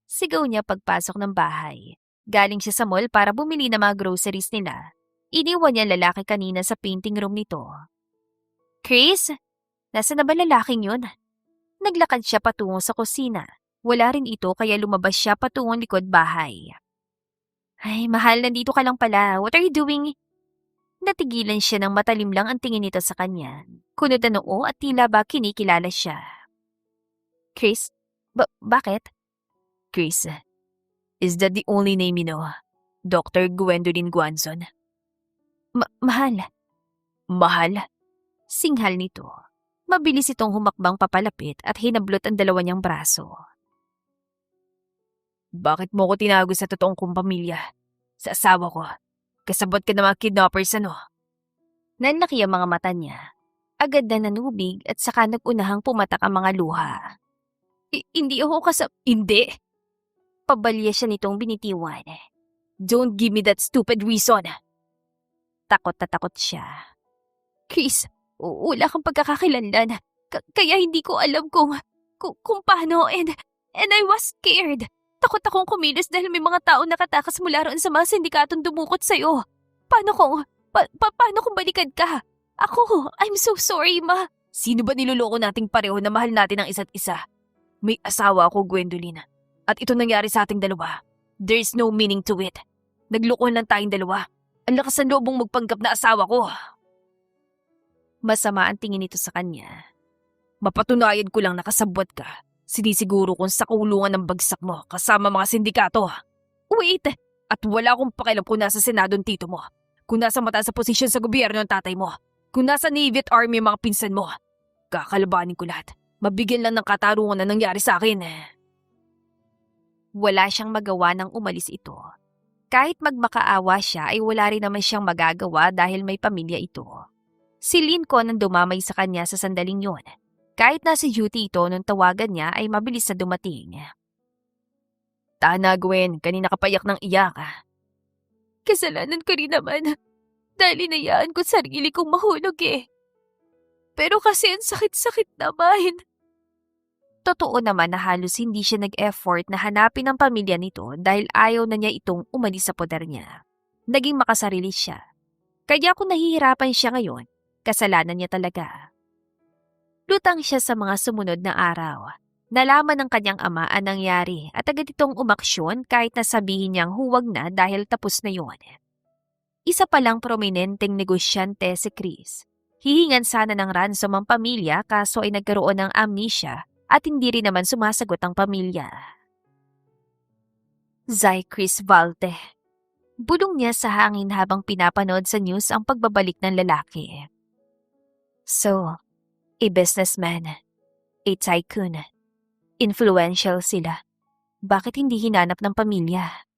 Sigaw niya pagpasok ng bahay. Galing siya sa mall para bumili ng mga groceries nila. Iniwan niya lalaki kanina sa painting room nito. Chris, nasa na ba lalaking yun? Naglakad siya patungo sa kusina. Wala rin ito kaya lumabas siya patungong likod bahay. Ay, mahal, nandito ka lang pala. What are you doing? Natigilan siya nang matalim lang ang tingin nito sa kanya. Kunod na noo at tila ba kinikilala siya. Chris? Bakit? Chris, is that the only name you know? Dr. Gwendolyn Guanzon? Mahal. Mahal? Singhal nito. Mabilis itong humakbang papalapit at hinablot ang dalawa niyang braso. Bakit mo ko tinago sa totoong kong pamilya? Sa asawa ko? Kasabot ka ng mga kidnappers, ano? Nanlaki ang mga mata niya. Agad na nanubig at saka nag-unahang pumatak ang mga luha. Hindi ako Hindi! Pabalya siya nitong binitiwan. Don't give me that stupid reason! Takot na takot siya. Chris, wala kang pagkakakilanlan. Kaya hindi ko alam kung paano and I was scared. Takot akong kumilos dahil may mga tao nakatakas mula roon sa mga sindikatong dumukot sa'yo. Paano kung balikan ka? I'm so sorry, ma. Sino ba niloloko nating pareho na mahal natin ang isa't isa? May asawa ako, Gwendolyn. At ito nangyari sa ating dalawa. There's no meaning to it. Naglokohan lang tayong dalawa. Ang lakas ng loobong magpanggap na asawa ko. Masama ang tingin nito sa kanya. Mapatunayan ko lang nakasabwat ka. Sinisiguro kung sa kulungan ng bagsak mo kasama mga sindikato. Wait! At wala akong pakialam kung nasa Senado ang tito mo. Kung nasa mataas sa posisyon sa gobyerno ang tatay mo. Kung nasa Navy at Army ang mga pinsan mo. Kakalabanin ko lahat. Mabigyan lang ng katarungan na nangyari sa akin. Wala siyang magawa nang umalis ito. Kahit magmakaawa siya ay wala rin naman siyang magagawa dahil may pamilya ito. Si Lincoln ang dumamay sa kanya sa sandaling yon. Kahit nasa duty ito nung tawagan niya ay mabilis na dumating. Tana, Gwen, kanina ka payak ng iyak. Kasalanan ko rin naman. Dahil inayaan ko sarili kong mahulog eh. Pero kasi ang sakit-sakit naman. Totoo naman na halos hindi siya nag-effort na hanapin ang pamilya nito dahil ayaw na niya itong umalis sa poder niya. Naging makasarili siya. Kaya kung nahihirapan siya ngayon, kasalanan niya talaga. Lutang siya sa mga sumunod na araw. Nalaman ng kanyang ama ang nangyari at agad itong umaksyon kahit na sabihin niyang huwag na dahil tapos na yun. Isa palang prominenteng negosyante si Chris. Hihingan sana ng ransom ang pamilya kaso ay nagkaroon ng amnesia at hindi rin naman sumasagot ang pamilya. Zay Chris Valte. Bulong niya sa hangin habang pinapanood sa news ang pagbabalik ng lalaki. So, a businessman, a tycoon, influential sila. Bakit hindi hinanap ng pamilya?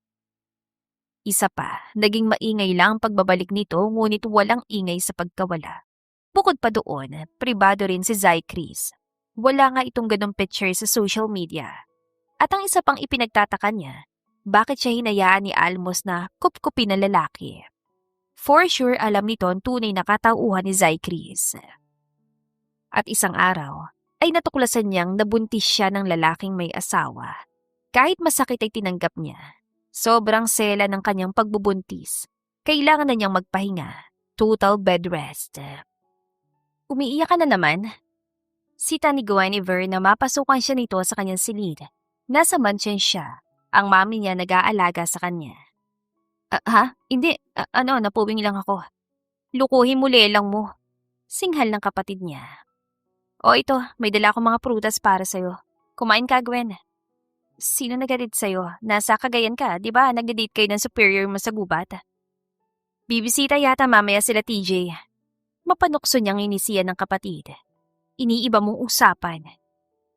Isa pa, naging maingay lang ang pagbabalik nito ngunit walang ingay sa pagkawala. Bukod pa doon, pribado rin si Zay Chris. Wala nga itong ganong picture sa social media. At ang isa pang ipinagtataka niya, bakit siya hinayaan ni Almos na kupkupi ng lalaki? For sure alam nito ang tunay na katauhan ni Zay Chris. At isang araw, ay natuklasan niyang nabuntis siya ng lalaking may asawa. Kahit masakit ay tinanggap niya. Sobrang sela ng kanyang pagbubuntis. Kailangan na niyang magpahinga. Total bed rest. Umiiyak ka na naman? Sita ni Guinevere na mapasukan siya nito sa kanyang silid. Nasa mansion siya. Ang mami niya nag-aalaga sa kanya. Ha? Hindi. Napuwing lang ako. Lukuhin mo lelang mo. Singhal ng kapatid niya. O ito, may dala akong mga prutas para sa'yo. Kumain ka, Gwen. Sino nag-date sa'yo? Nasa Cagayan ka, di ba? Nag-date kayo ng superior mo sa gubat. Bibisita yata mamaya sila TJ. Mapanukso niyang inisiyan ng kapatid. Iniiba mong usapan.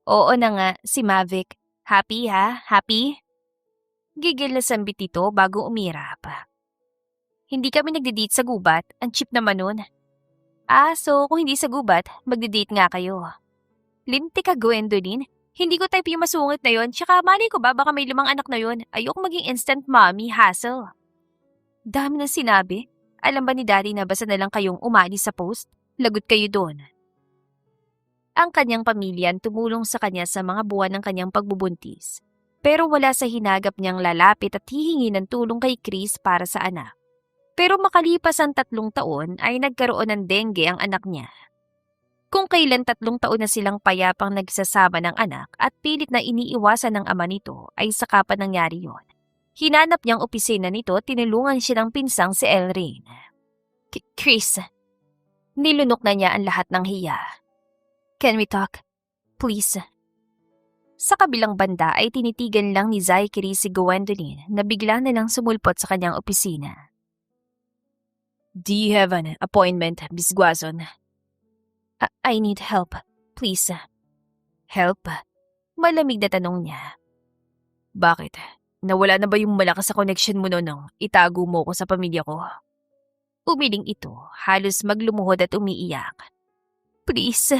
Oo na nga, si Mavic. Happy ha? Happy? Gigil na sambit ito bago umirap. Hindi kami nagde-date sa gubat, ang cheap naman nun. So kung hindi sa gubat, magde-date nga kayo. Linti ka, Gwendolyn. Hindi ko type yung masungit na yon, tsaka mali ko ba baka may 5 anak na yon. Ayoko maging instant mommy, hassle. Dami ng sinabi. Alam ba ni Daddy na basta na lang kayong umalis sa post? Lagot kayo doon. Ang kanyang pamilya tumulong sa kanya sa mga buwan ng kanyang pagbubuntis. Pero wala sa hinagap niyang lalapit at hihingi ng tulong kay Chris para sa anak. Pero makalipas ang 3 taon ay nagkaroon ng dengue ang anak niya. Kung kailan 3 taon na silang payapang nagsasama ng anak at pilit na iniiwasan ng ama nito ay saka pa nangyari yon. Hinanap niyang opisina nito, tinulungan siya ng pinsang si Elrain. Chris, nilunok na niya ang lahat ng hiya. Can we talk? Please. Sa kabilang banda ay tinitigan lang ni Zay Chris si Gwendolyn na bigla na lang sumulpot sa kanyang opisina. Do you have an appointment, Miss Guazon? I need help. Please. Help? Malamig na tanong niya. Bakit? Nawala na ba yung malakas sa connection mo nung itago mo ko sa pamilya ko? Umiling ito, halos maglumuhod at umiiyak. Please.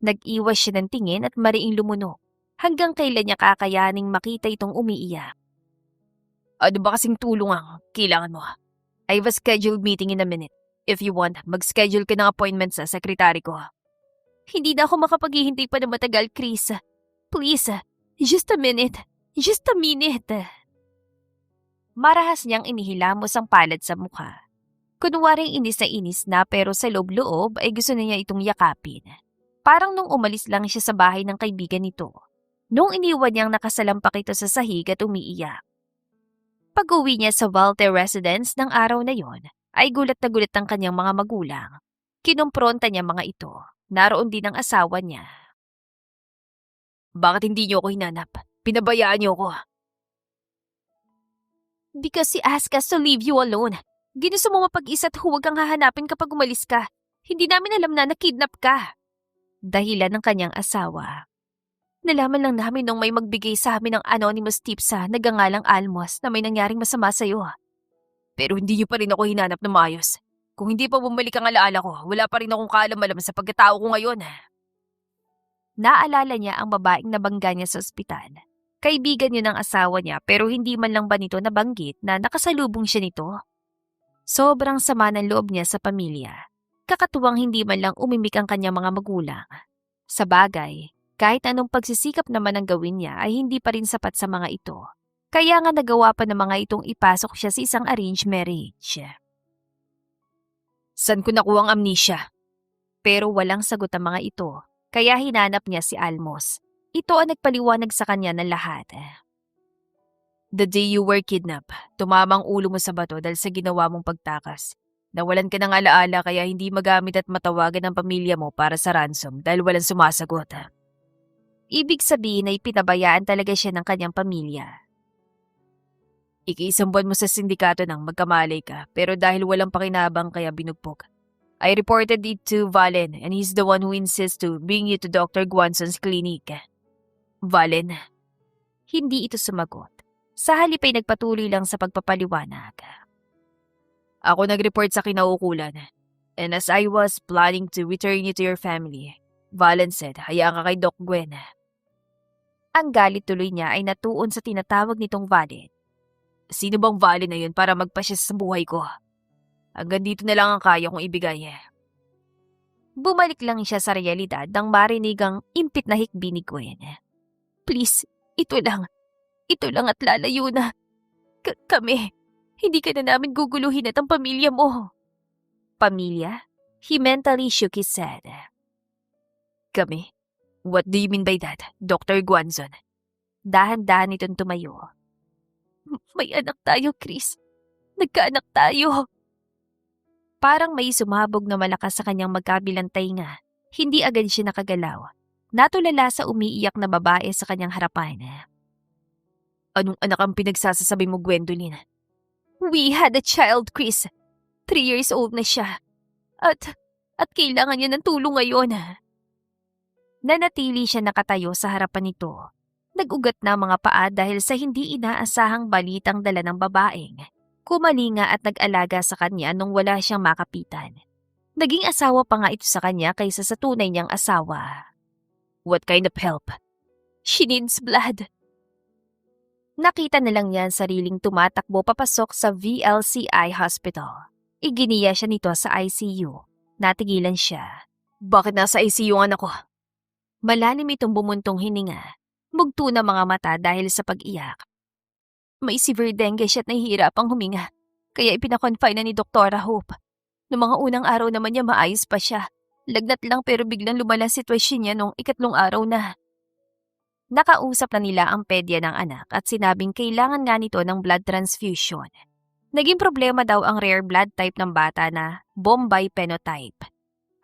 Nag-iwas siya ng tingin at mariing lumunok. Hanggang kailan niya kakayaning makita itong umiiyak. Ano ba kasing tulong ang kailangan mo? I have a scheduled meeting in a minute. If you want, mag-schedule ka ng appointment sa sekretary ko. Hindi na ako makapaghihintay pa na matagal, Chris. Please, just a minute. Just a minute. Marahas niyang inihilamos ang palad sa mukha. Kunwaring inis na pero sa loob-loob ay gusto na niya itong yakapin. Parang nung umalis lang siya sa bahay ng kaibigan nito. Nung iniwan niyang nakasalampak ito sa sahig at umiiyak. Pag-uwi niya sa Valte residence ng araw na yon, ay gulat na gulat ang kanyang mga magulang. Kinumpronta niya mga ito. Naroon din ang asawa niya. Bakit hindi niyo ako hinanap? Pinabayaan niyo ako. Because he asked us to leave you alone. Ginusto mo mapag-isa at huwag kang hahanapin kapag umalis ka. Hindi namin alam na nakidnap ka. Dahilan ng kanyang asawa. Nalaman lang namin nung may magbigay sa amin ng anonymous tip sa nagangalang Almos na may nangyaring masama sa'yo. Pero hindi niyo pa rin ako hinanap na maayos. Kung hindi pa bumalik ang alaala ko, wala pa rin akong kaalam-alam sa pagkatao ko ngayon. Naalala niya ang babaeng nabangga niya sa ospital. Kaibigan niya ng asawa niya pero hindi man lang ba nito nabanggit na nakasalubong siya nito? Sobrang sama ng loob niya sa pamilya. Kakatuwang hindi man lang umimik ang kanyang mga magulang. Sa bagay, kahit anong pagsisikap naman ang gawin niya ay hindi pa rin sapat sa mga ito. Kaya nga nagawa pa ng mga itong ipasok siya sa isang arranged marriage. San ko nakuha ang amnesia? Pero walang sagot ang mga ito, kaya hinanap niya si Almos. Ito ang nagpaliwanag sa kanya ng lahat. The day you were kidnapped, tumamang ulo mo sa bato dahil sa ginawa mong pagtakas. Nawalan ka ng alaala kaya hindi magamit at matawagan ang pamilya mo para sa ransom dahil walang sumasagot. Ibig sabihin ay pinabayaan talaga siya ng kanyang pamilya. Iki-isang buwan mo sa sindikato nang magkamalay ka pero dahil walang pakinabang kaya binugbog. I reported it to Valen and he's the one who insists to bring you to Dr. Guanson's clinic. Valen? Hindi ito sumagot. Sa halip ay nagpatuloy lang sa pagpapaliwanag. Ako nag-report sa kinaukulan. And as I was planning to return you to your family, Valen said, hayaan ka kay Doc Gwen. Ang galit tuloy niya ay natuon sa tinatawag nitong Valen. Sino bang Valen na yun para magpasya sa buhay ko? Hanggang dito na lang ang kaya kong ibigay. Bumalik lang siya sa realidad nang marinig ang impit na hikbi ni Gwen. Please, ito lang. Ito lang at lalayo na. Kami. Hindi ka na namin guguluhin at ang pamilya mo. Pamilya? He mentally shook his head. Kami? What do you mean by that, Dr. Guanzon? Dahan-dahan itong tumayo. May anak tayo, Chris. Nagkaanak tayo. Parang may sumabog na malakas sa kanyang magkabilang tainga. Hindi agad siya nakagalaw. Natulala sa umiiyak na babae sa kanyang harapan. Anong anak ang pinagsasasabi mo, Gwendolyn? We had a child, Chris. 3 years old na siya. At kailangan niya ng tulong ngayon. Nanatili siya nakatayo sa harapan nito. Nag-ugat na mga paa dahil sa hindi inaasahang balitang dala ng babaeng. Kumalinga at nag-alaga sa kanya nung wala siyang makapitan. Naging asawa pa nga ito sa kanya kaysa sa tunay niyang asawa. What kind of help? She needs blood. Nakita na lang niya ang sariling tumatakbo papasok sa VLCI Hospital. Iginiya siya nito sa ICU. Natigilan siya. Bakit nasa ICU ang anak ko? Malalim itong bumuntong hininga. Mugto na mga mata dahil sa pag-iyak. May severe dengue siya at nahihirapang huminga. Kaya ipinakonfine na ni Dr. Hope. Noong mga unang araw naman niya maayos pa siya. Lagnat lang pero biglang lumala ang sitwasyon niya nung 3 araw na. Nakausap na nila ang pedya ng anak at sinabing kailangan nga nito ng blood transfusion. Naging problema daw ang rare blood type ng bata na Bombay phenotype.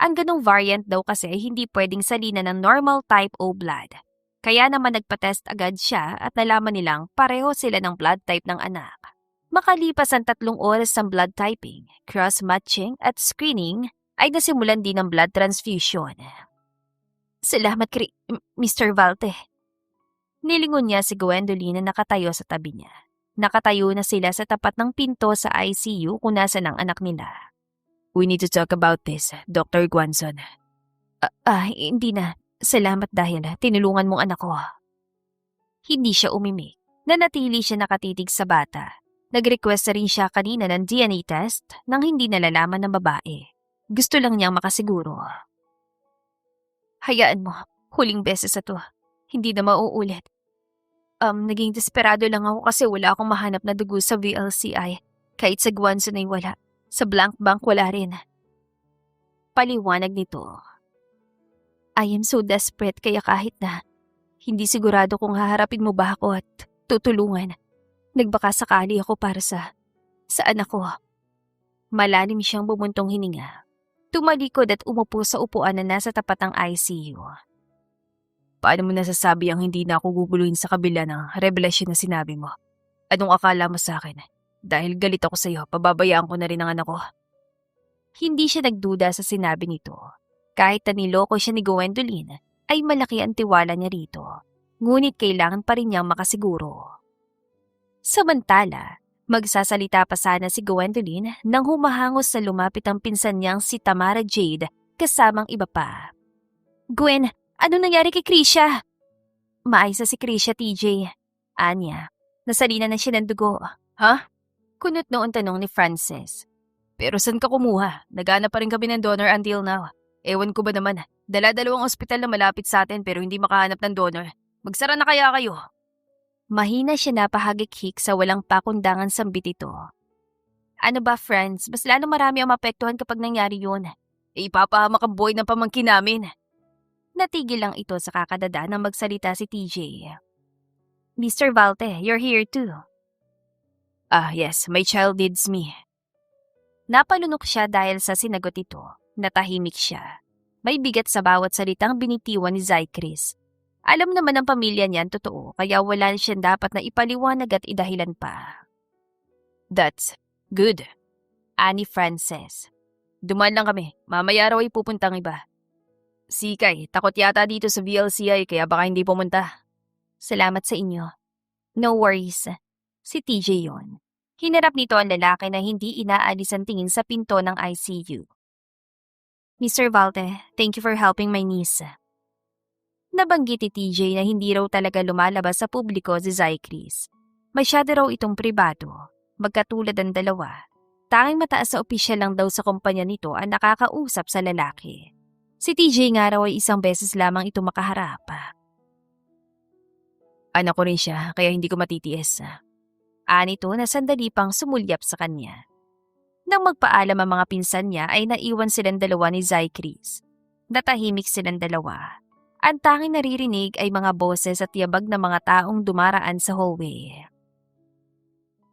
Ang ganong variant daw kasi ay hindi pwedeng salina ng normal type O blood. Kaya naman nagpa-test agad siya at nalaman nilang pareho sila ng blood type ng anak. Makalipas ang 3 oras ng blood typing, cross-matching at screening, ay nasimulan din ng blood transfusion. Salamat Mr. Valte. Nilingon niya si Gwendolyn na nakatayo sa tabi niya. Nakatayo na sila sa tapat ng pinto sa ICU kung nasan ang anak nila. We need to talk about this, Dr. Guanzon. Hindi na. Salamat dahil tinulungan mong anak ko. Hindi siya umimik. Nanatili siya nakatitig sa bata. Nag-request na rin siya kanina ng DNA test nang hindi nalalaman ng babae. Gusto lang niyang makasiguro. Hayaan mo, huling beses na to. Hindi na mauulit. Naging desperado lang ako kasi wala akong mahanap na dugo sa VLCI. Kahit sa Guanzon ay wala. Sa blank bank wala rin. Paliwanag nito. I am so desperate kaya kahit na hindi sigurado kung haharapin mo ba ako at tutulungan. Nagbaka sakali ako para sa anak ko. Malalim siyang bumuntong hininga. Tumalikod at umupo sa upuan na nasa tapat ng ICU. Paano mo nasasabi ang hindi na ako guguluhin sa kabila ng revelasyon na sinabi mo? Anong akala mo sa akin? Dahil galit ako sa iyo, pababayaan ko na rin ang anak ko. Hindi siya nagduda sa sinabi nito. Kahit na niloko siya ni Gwendolyn, ay malaki ang tiwala niya rito. Ngunit kailangan pa rin niyang makasiguro. Samantala, magsasalita pa sana si Gwendolyn nang humahangos sa lumapit ang pinsan niyang si Tamara Jade kasamang iba pa. Gwen, ano nangyari kay Krisha? Maayos na si Krisha, TJ. Anya, nasalina na siya ng dugo. Ha? Kunot noon tanong ni Frances. Pero saan ka kumuha? Naghanap pa rin kami ng donor until now. Ewan ko ba naman, dala-dalawang ospital na malapit sa atin pero hindi makahanap ng donor. Magsara na kaya kayo? Mahina siya napahagikhik sa walang pakundangan sambit ito. Ano ba, friends? Mas lalo marami ang mapektuhan kapag nangyari yun. Ipapahamak ang boy ng pamangkin namin. Natigil lang ito sa kakadada nang magsalita si TJ. Mr. Valte, you're here too. Ah, yes, my child needs me. Napalunok siya dahil sa sinagot ito. Natahimik siya. May bigat sa bawat salitang binitiwan ni Zychris. Alam naman ng pamilya niyan totoo, kaya wala siyang dapat na ipaliwanag at idahilan pa. That's good. Ani Frances. Dumaan lang kami. Mamaya raw ay pupuntang iba. Si Kai, takot yata dito sa VLCI kaya baka hindi pumunta. Salamat sa inyo. No worries. Si TJ yon. Hinarap nito ang lalaki na hindi inaalis ang tingin sa pinto ng ICU. Mr. Valte, thank you for helping my niece. Nabanggit ni TJ na hindi raw talaga lumalabas sa publiko si Zychris. Masyado raw itong pribado. Magkatulad ang dalawa. Tanging mataas sa opisyal lang daw sa kumpanya nito ang nakakausap sa lalaki. Si TJ nga raw ay isang beses lamang ito makaharap. Anak ko rin siya kaya hindi ko matitiis. Anito na sandali pang sumulyap sa kanya. Nang magpaalam ang mga pinsan niya ay naiwan silang dalawa ni Zychris. Natahimik silang dalawa. Ang tanging naririnig ay mga boses at yabag ng mga taong dumaraan sa hallway.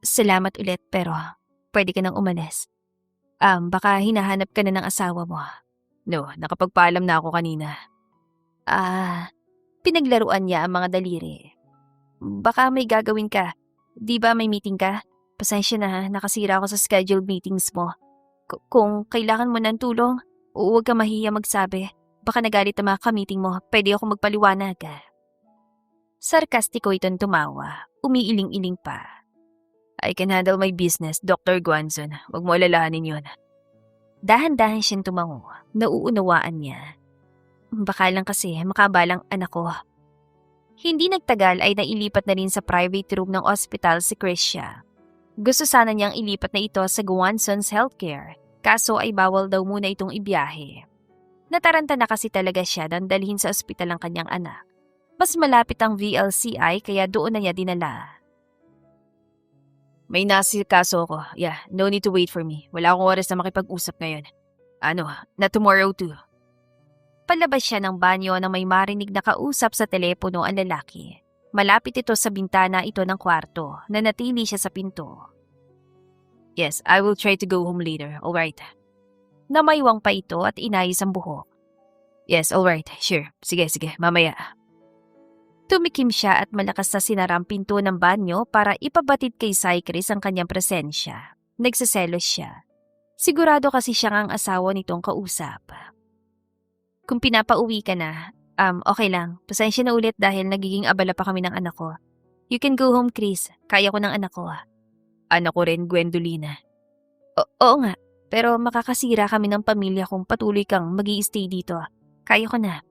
Salamat ulit pero pwede ka nang umalis. Baka hinahanap ka na ng asawa mo. No, nakapagpaalam na ako kanina. Pinaglaruan niya ang mga daliri. Baka may gagawin ka. Di ba may meeting ka? Pasensya na ha, nakasira ako sa scheduled meetings mo. Kung kailangan mo ng tulong, huwag ka mahiya magsabi. Baka nagalit ang mga ka-meeting mo, pwede ako magpaliwanag. Sarkastiko itong tumawa, umiiling-iling pa. I can handle my business, Dr. Guanzon. Huwag mo alalahanin yun. Dahan-dahan siyang tumango, nauunawaan niya. Baka lang kasi makabalang anak ko. Hindi nagtagal ay nailipat na rin sa private room ng ospital si Krisha. Gusto sana niyang ilipat na ito sa Guanson's Healthcare, kaso ay bawal daw muna itong ibiyahe. Nataranta na kasi talaga siya nang dalhin sa ospital ang kanyang anak. Mas malapit ang VLCI kaya doon na niya dinala. May nasikaso ako. Yeah, no need to wait for me. Wala akong oras na makipag-usap ngayon. Na tomorrow too. Palabas siya ng banyo nang may marinig na kausap sa telepono ang lalaki. Malapit ito sa bintana ito ng kwarto, na natili siya sa pinto. Yes, I will try to go home later, alright. Namaywang pa ito at inayos ang buhok. Yes, alright, sure. Sige, mamaya. Tumikim siya at malakas na sinara ang pinto ng banyo para ipabatid kay Zychris ang kanyang presensya. Nagseselos siya. Sigurado kasi siya ang asawa nitong kausap. Kung pinapauwi ka na, okay lang. Pasensya na ulit dahil nagiging abala pa kami ng anak ko. You can go home, Chris. Kaya ko ng anak ko. Anak ko rin, Gwendolina. Oo nga, pero makakasira kami ng pamilya kung patuloy kang mag-i-stay dito. Kaya ko na.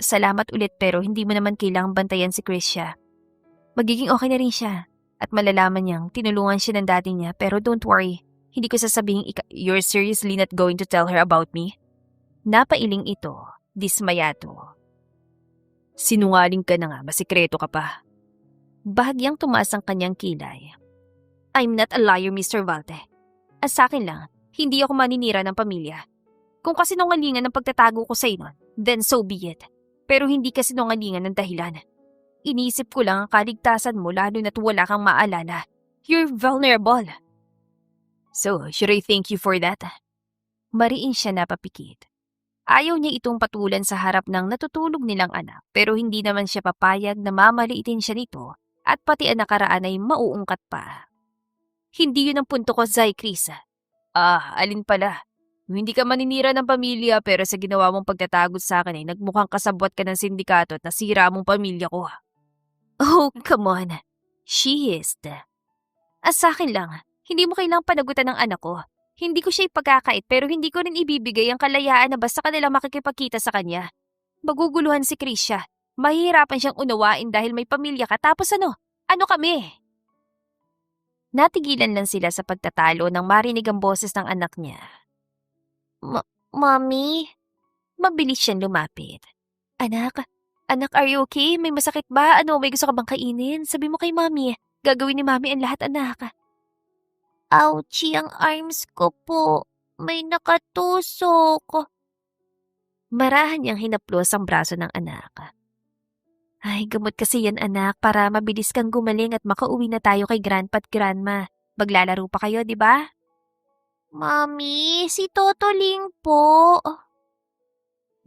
Salamat ulit pero hindi mo naman kailangang bantayan si Krisha. Magiging okay na rin siya. At malalaman niyang tinulungan siya ng daddy niya pero don't worry. Hindi ko sasabing You're seriously not going to tell her about me? Napailing ito, dismayado. Sinungaling ka na nga, masikreto ka pa. Bahagyang tumaas ang kanyang kilay. I'm not a liar, Mr. Valte. Sa akin lang, hindi ako maninira ng pamilya. Kung kasinungalingan ng pagtatago ko sa inyo, then so be it. Pero hindi kasinungalingan ng dahilan. Iniisip ko lang ang kaligtasan mo lalo na't wala kang maalala. You're vulnerable. So, should I thank you for that? Mariin siya napapikit. Ayaw niya itong patulan sa harap ng natutulog nilang anak pero hindi naman siya papayag na mamaliitin siya nito at pati ang nakaraan ay mauungkat pa. Hindi yun ang punto ko, Zychris. Alin pala? Hindi ka maninira ng pamilya pero sa ginawa mong pagtatago sa akin ay nagmukhang kasabwat ka ng sindikato at nasira mong pamilya ko. Oh, come on. She is. Sa akin lang, hindi mo kailangang panagutan ng anak ko. Hindi ko siya ipagkakait pero hindi ko rin ibibigay ang kalayaan na basta kanila makikipagkita sa kanya. Maguguluhan si Krisha. Mahihirapan siyang unawain dahil may pamilya ka tapos ano? Ano kami? Natigilan lang sila sa pagtatalo nang marinig ang boses ng anak niya. Mommy? Mabilis siyang lumapit. Anak, Anak, are you okay? May masakit ba? Ano, may gusto ka bang kainin? Sabi mo kay Mami. Gagawin ni Mami ang lahat, anak. Ouchie, ang arms ko po. May nakatusok. Marahan niyang hinaplos ang braso ng anak. Ay, gamot kasi yan, anak, para mabilis kang gumaling at makauwi na tayo kay Grandpa at Grandma. Maglalaro pa kayo, di ba? Mami, si Toto Ling po.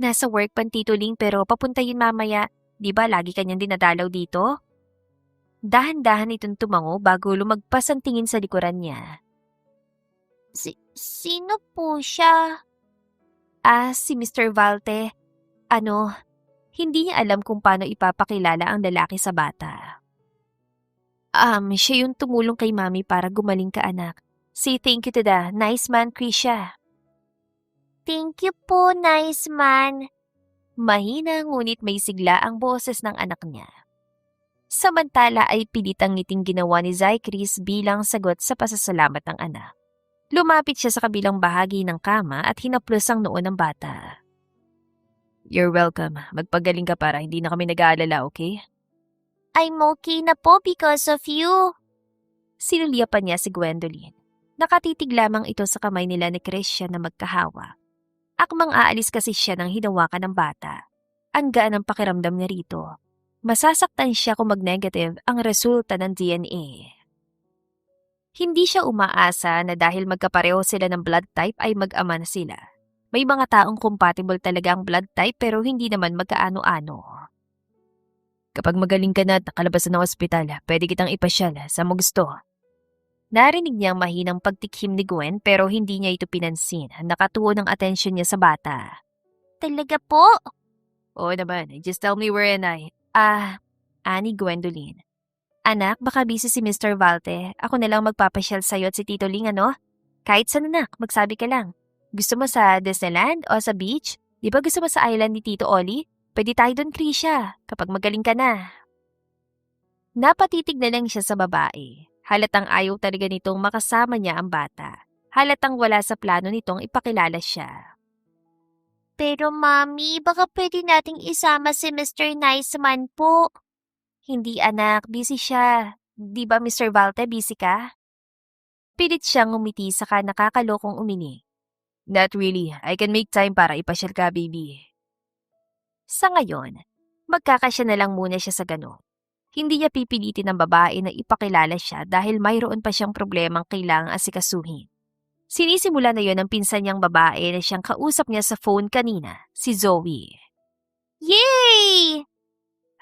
Nasa work pan Tito Ling pero papunta yun mamaya. Di ba lagi kanyang dinadalaw dito? Dahan-dahan itong tumango bago lumagpas ang tingin sa likuran niya. Sino po siya? Si Mr. Valte. Hindi niya alam kung paano ipapakilala ang lalaki sa bata. Siya yung tumulong kay Mami para gumaling ka, anak. Say thank you to the nice man, Krisha. Thank you po, nice man. Mahina ngunit may sigla ang boses ng anak niya. Samantala ay pilitang ngiting ginawa ni Zai Chris bilang sagot sa pasasalamat ng anak. Lumapit siya sa kabilang bahagi ng kama at hinaplos ang noo ng bata. You're welcome. Magpagaling ka para hindi na kami nag-aalala, okay? I'm okay na po because of you. Sinuliapan niya si Gwendolyn. Nakatitig lamang ito sa kamay nila ni Christian na magkahawa. Akmang aalis kasi siya nang hinawakan ng bata. Ang gaan ang pakiramdam niya rito. Masasaktan siya kung mag-negative ang resulta ng DNA. Hindi siya umaasa na dahil magkapareho sila ng blood type ay mag-ama na sila. May mga taong compatible talaga ang blood type pero hindi naman magkaano-ano. Kapag magaling ka na at nakalabas na ng ospital, pwede kitang ipasyal sa mo gusto. Narinig niya ang mahinang pagtikhim ni Gwen pero hindi niya ito pinansin. Nakatuon ang atensyon niya sa bata. Talaga po? Oo naman, just tell me where am I? Ani Gwendolyn. Anak, baka busy si Mr. Valte. Ako na lang magpapasyal sa'yo at si Tito Ling, ano? Kahit saan, anak, magsabi ka lang. Gusto mo sa Disneyland o sa beach? Di ba gusto mo sa island ni Tito Oli? Pwede tayo doon, Krisha, kapag magaling ka na. Napatitig na lang siya sa babae. Halatang ayaw talaga nitong makasama niya ang bata. Halatang wala sa plano nitong ipakilala siya. Pero Mami, baka pwede nating isama si Mr. Nice Man po. Hindi anak, busy siya. Di ba Mr. Valte, busy ka? Pilit siyang umiti saka nakakalokong umini. Not really, I can make time para ipasyal ka, baby. Sa ngayon, magkakasya na lang muna siya sa gano'n. Hindi niya pipilitin ng babae na ipakilala siya dahil mayroon pa siyang problemang kailangang asikasuhin. Sinisimula na yon ng pinsan niyang babae na siyang kausap niya sa phone kanina, si Zoe. Yay!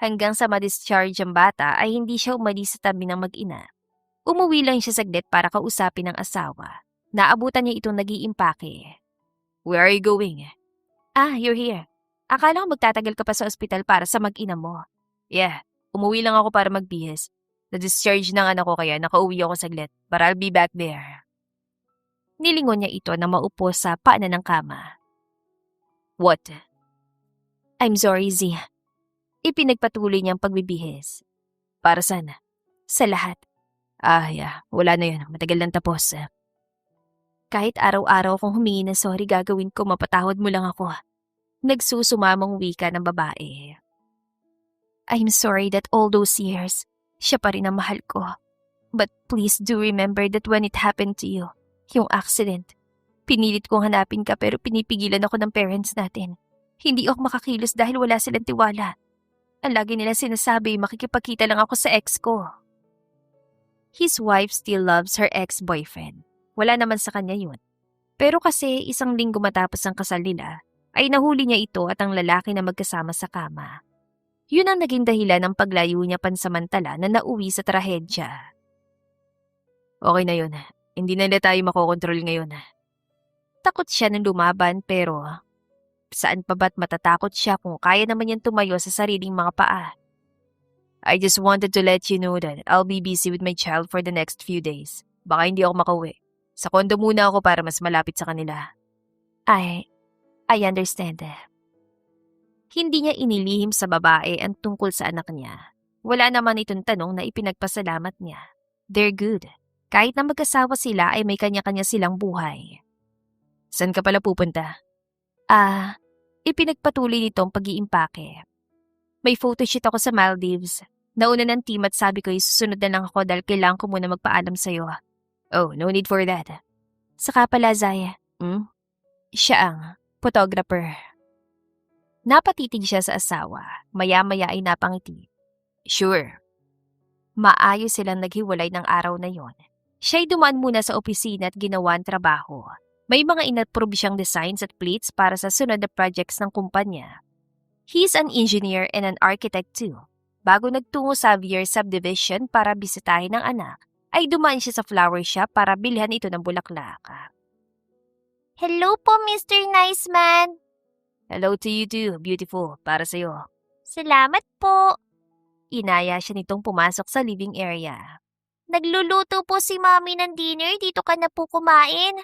Hanggang sa ma-discharge ang bata ay hindi siya umalis sa tabi ng mag-ina. Umuwi lang siya saglit para kausapin ang asawa. Naabutan niya itong nag-iimpake. Where are you going? You're here. Akala ko magtatagal ka pa sa ospital para sa mag-ina mo. Yeah, umuwi lang ako para magbihis. Na-discharge ng anak ko kaya nakauwi ako saglit, but I'll be back there. Nilingon niya ito na maupo sa paanan ng kama. What? I'm sorry, Z. Ipinagpatuloy niyang pagbibihis. Para saan? Sa lahat. Yeah. Wala na yun. Matagal lang tapos. Kahit araw-araw kong humingi ng sorry gagawin ko, mapatawad mo lang ako. Nagsusumamong wika ng babae. I'm sorry that all those years, siya pa rin ang mahal ko. But please do remember that when it happened to you, yung accident, pinilit kong hanapin ka pero pinipigilan ako ng parents natin. Hindi ako makakilos dahil wala silang tiwala. Ang lagi nila sinasabi, makikipagkita lang ako sa ex ko. His wife still loves her ex-boyfriend. Wala naman sa kanya yun. Pero kasi isang linggo matapos ang kasal nila, ay nahuli niya ito at ang lalaki na magkasama sa kama. Yun ang naging dahilan ng paglayo niya pansamantala na nauwi sa trahedya. Okay na yun. Hindi na tayo makokontrol ngayon. Takot siya nang lumaban pero saan pa ba't matatakot siya kung kaya naman niyang tumayo sa sariling mga paa? I just wanted to let you know that I'll be busy with my child for the next few days. Baka hindi ako makauwi. Sa kondo muna ako para mas malapit sa kanila. I understand. Hindi niya inilihim sa babae ang tungkol sa anak niya. Wala naman itong tanong na ipinagpasalamat niya. They're good. Kahit na mag-asawa sila ay may kanya-kanya silang buhay. Saan ka pala pupunta? Ipinagpatuloy nitong pag-iimpake. May photoshoot ako sa Maldives. Nauna ng team at sabi ko susunod na lang ako dahil kailangan ko muna magpaalam sa'yo. Oh, no need for that. Saka pala, Zaya, siya ang photographer. Napatitig siya sa asawa. Maya-maya ay napangiti. Sure. Maayos silang naghiwalay ng araw na yon. Siya'y dumaan muna sa opisina at ginawa ang trabaho. May mga inapprove siyang designs at plates para sa sunod na projects ng kumpanya. He's an engineer and an architect too. Bago nagtungo sa Xavier Subdivision para bisitahin ang anak, ay dumaan siya sa flower shop para bilhan ito ng bulaklak. Hello po, Mr. Nice Man. Hello to you too, beautiful. Para sa'yo. Salamat po. Inaya siya nitong pumasok sa living area. Nagluluto po si Mami ng dinner, dito ka na po kumain.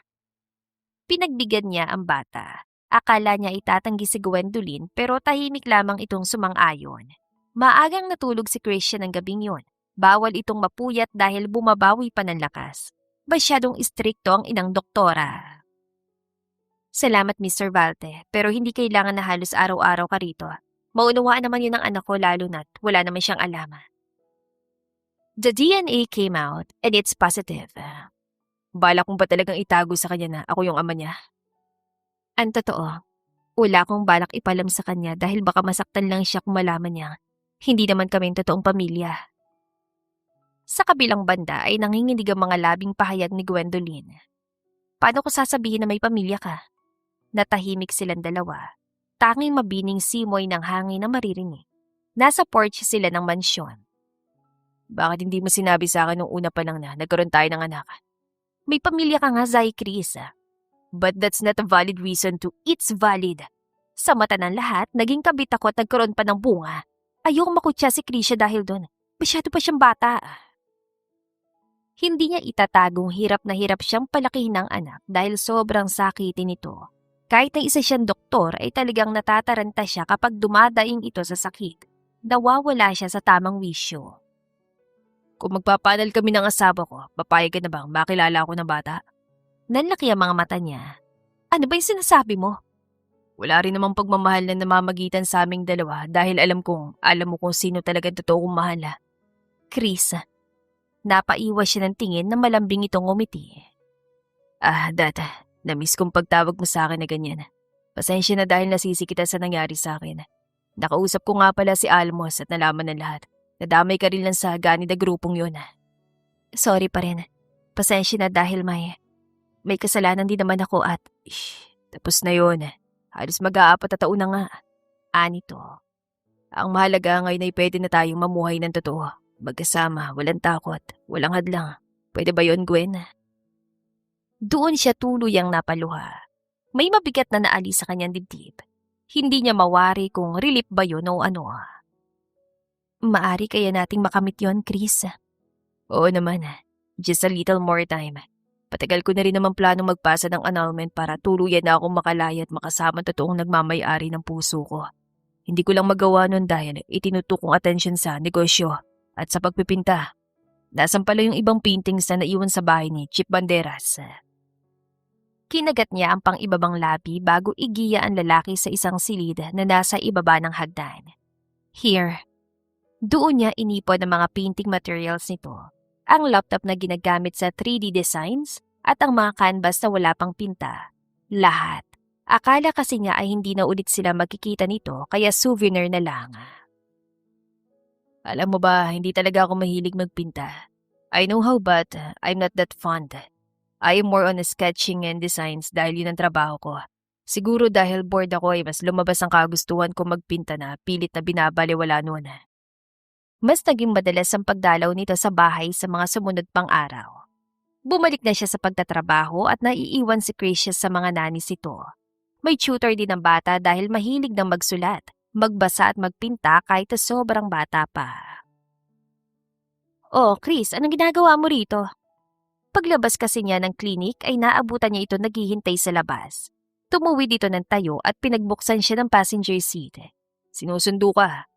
Pinagbigyan niya ang bata. Akala niya itatanggi si Gwendolyn pero tahimik lamang itong sumang-ayon. Maagang natulog si Christian ng gabing yon. Bawal itong mapuyat dahil bumabawi pa ng lakas. Masyadong istrikto ang inang doktora. Salamat Mr. Valte, pero hindi kailangan na halos araw-araw ka rito. Maunawaan naman yun ng anak ko lalo na't wala naman siyang alam. The DNA came out and it's positive. Bala kong ba talagang itago sa kanya na ako yung ama niya? Ang totoo, wala akong balak ipalam sa kanya dahil baka masaktan lang siya kung malaman niya. Hindi naman kaming totoong pamilya. Sa kabilang banda ay nanginginig ang mga labing pahayag ni Gwendolyn. Paano ko sasabihin na may pamilya ka? Natahimik silang dalawa. Tanging mabining simoy ng hangin na maririnig. Nasa porch sila ng mansyon. Bakit hindi mo sinabi sa akin nung una pa lang na nagkaroon tayo ng anak? May pamilya ka nga, Zai Chris. But that's not a valid reason to... It's valid. Sa mata ng lahat, naging kabit ako at nagkaroon pa ng bunga. Ayokong makutya si Krisha dahil doon. Masyado pa siyang bata. Hindi niya itatagong hirap na hirap siyang palakihin ng anak dahil sobrang sakitin ito. Kahit na isa siyang doktor ay talagang natataranta siya kapag dumadaing ito sa sakit. Nawawala siya sa tamang wisyo. Kung magpapanal kami ng asawa ko, papayag ka na bang makilala ako ng bata? Nanlaki ang mga mata niya. Ano ba yung sinasabi mo? Wala rin namang pagmamahal na namamagitan sa aming dalawa dahil alam mo kung sino talaga totoo kong mahal. Chris, napaiwas siya ng tingin na malambing itong umiti. Data. Namiss kong pagtawag mo sa akin na ganyan. Pasensya na dahil nasisi kita sa nangyari sa akin. Nakausap ko nga pala si Almos at nalaman ng lahat. Nadamay ka rin lang sa ganida grupong yun. Sorry pa rin. Pasensya na dahil may kasalanan din naman ako at... Tapos na yun. Halos mag-aapat na taon na nga. Anito. Ang mahalaga ngayon ay pwede na tayong mamuhay ng totoo. Magkasama, walang takot, walang hadlang. Pwede ba yun, Gwen? Doon siya tuluyang napaluha. May mabigat na naalis sa kanyang dibdib. Hindi niya mawari kung relief ba yun o ano. Maari kaya nating makamit yon, Chris? Oo naman. Just a little more time. Patagal ko na rin naman plano magpasa ng annulment para tuluyan na akong makalaya at makasama totoong nagmamay-ari ng puso ko. Hindi ko lang magawa nun dahil itinutok kong atensyon sa negosyo at sa pagpipinta. Nasaan pala yung ibang paintings na naiwan sa bahay ni Chip Banderas. Kinagat niya ang pang-ibabang labi bago igiya ang lalaki sa isang silid na nasa ibaba ng hagdan. Here. Doon niya inipon ang mga painting materials nito. Ang laptop na ginagamit sa 3D designs at ang mga canvas na wala pang pinta. Lahat. Akala kasi niya ay hindi na ulit sila magkikita nito kaya souvenir na lang. Alam mo ba, hindi talaga ako mahilig magpinta. I know how but I'm not that fond. I am more on sketching and designs dahil yun ang trabaho ko. Siguro dahil bored ako ay mas lumabas ang kagustuhan ko magpinta na pilit na binabaliwala noon. Mas naging madalas ang pagdalaw nito sa bahay sa mga sumunod pang araw. Bumalik na siya sa pagtatrabaho at naiiwan si Gracious sa mga nanis ito. May tutor din ang bata dahil mahilig ng magsulat, magbasa at magpinta kahit na sobrang bata pa. Oh, Chris, anong ginagawa mo rito? Paglabas kasi niya ng klinik ay naabutan niya ito naghihintay sa labas. Tumuwid dito ng tayo at pinagbuksan siya ng passenger seat. Sinusundo ka.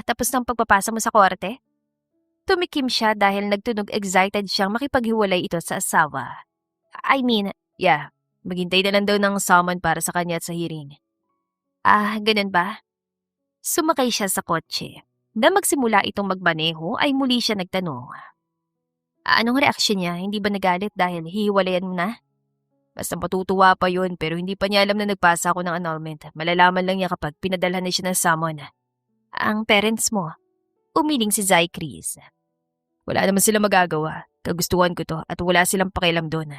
Tapos ng pagpapasa mo sa korte? Tumikim siya dahil nagtunog excited siyang makipaghiwalay ito sa asawa. Yeah, maghintay na lang daw ng summon para sa kanya at sa hearing. Ganun ba? Sumakay siya sa kotse. Na magsimula itong magmaneho ay muli siya nagtanong. Anong reaksyon niya? Hindi ba nagalit dahil hihiwalayan mo na? Basta matutuwa pa yun pero hindi pa niya alam na nagpasa ako ng annulment. Malalaman lang niya kapag pinadalhan na siya ng summon. Ang parents mo? Umiling si Zai Chris. Wala naman sila magagawa. Kagustuhan ko to at wala silang pakialam doon.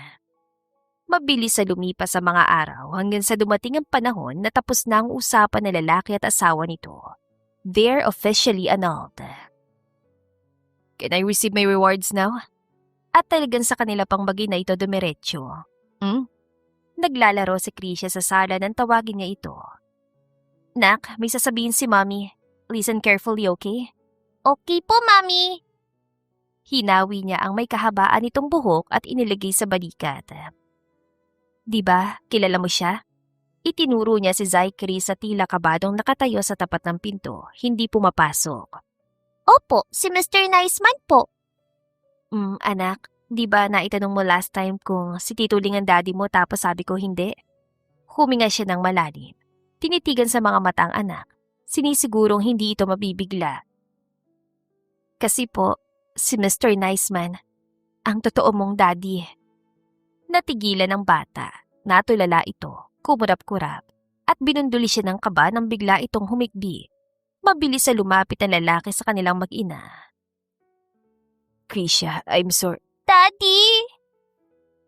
Mabilis sa lumipas sa mga araw hanggang sa dumating ang panahon na tapos na ang usapan ng lalaki at asawa nito. They're officially annulled. Can I receive my rewards now? At talagang sa kanila pang magina ito dumiretso. Naglalaro si Krisha sa sala nang tawagin niya ito. Nak, may sasabihin si Mommy. Listen carefully, okay? Okay po, Mommy. Hinawi niya ang may kahabaan nitong buhok at inilagay sa balikat. Diba, kilala mo siya? Itinuro niya si Zachary sa tila kabadong nakatayo sa tapat ng pinto, hindi pumapasok. Opo, si Mr. Niceman po. Anak, di ba naitanong mo last time kung si Tito Ling ang daddy mo tapos sabi ko hindi? Huminga siya ng malalim. Tinitigan sa mga mata ang anak. Sinisigurong hindi ito mabibigla. Kasi po, si Mr. Niceman, ang totoo mong daddy. Natigilan ang bata. Natulala ito, kumurap-kurap, at binunduli siya ng kaba nang bigla itong humikbi. Mabilis sa lumapit ang lalaki sa kanilang mag-ina. Krisha, I'm sorry. Daddy!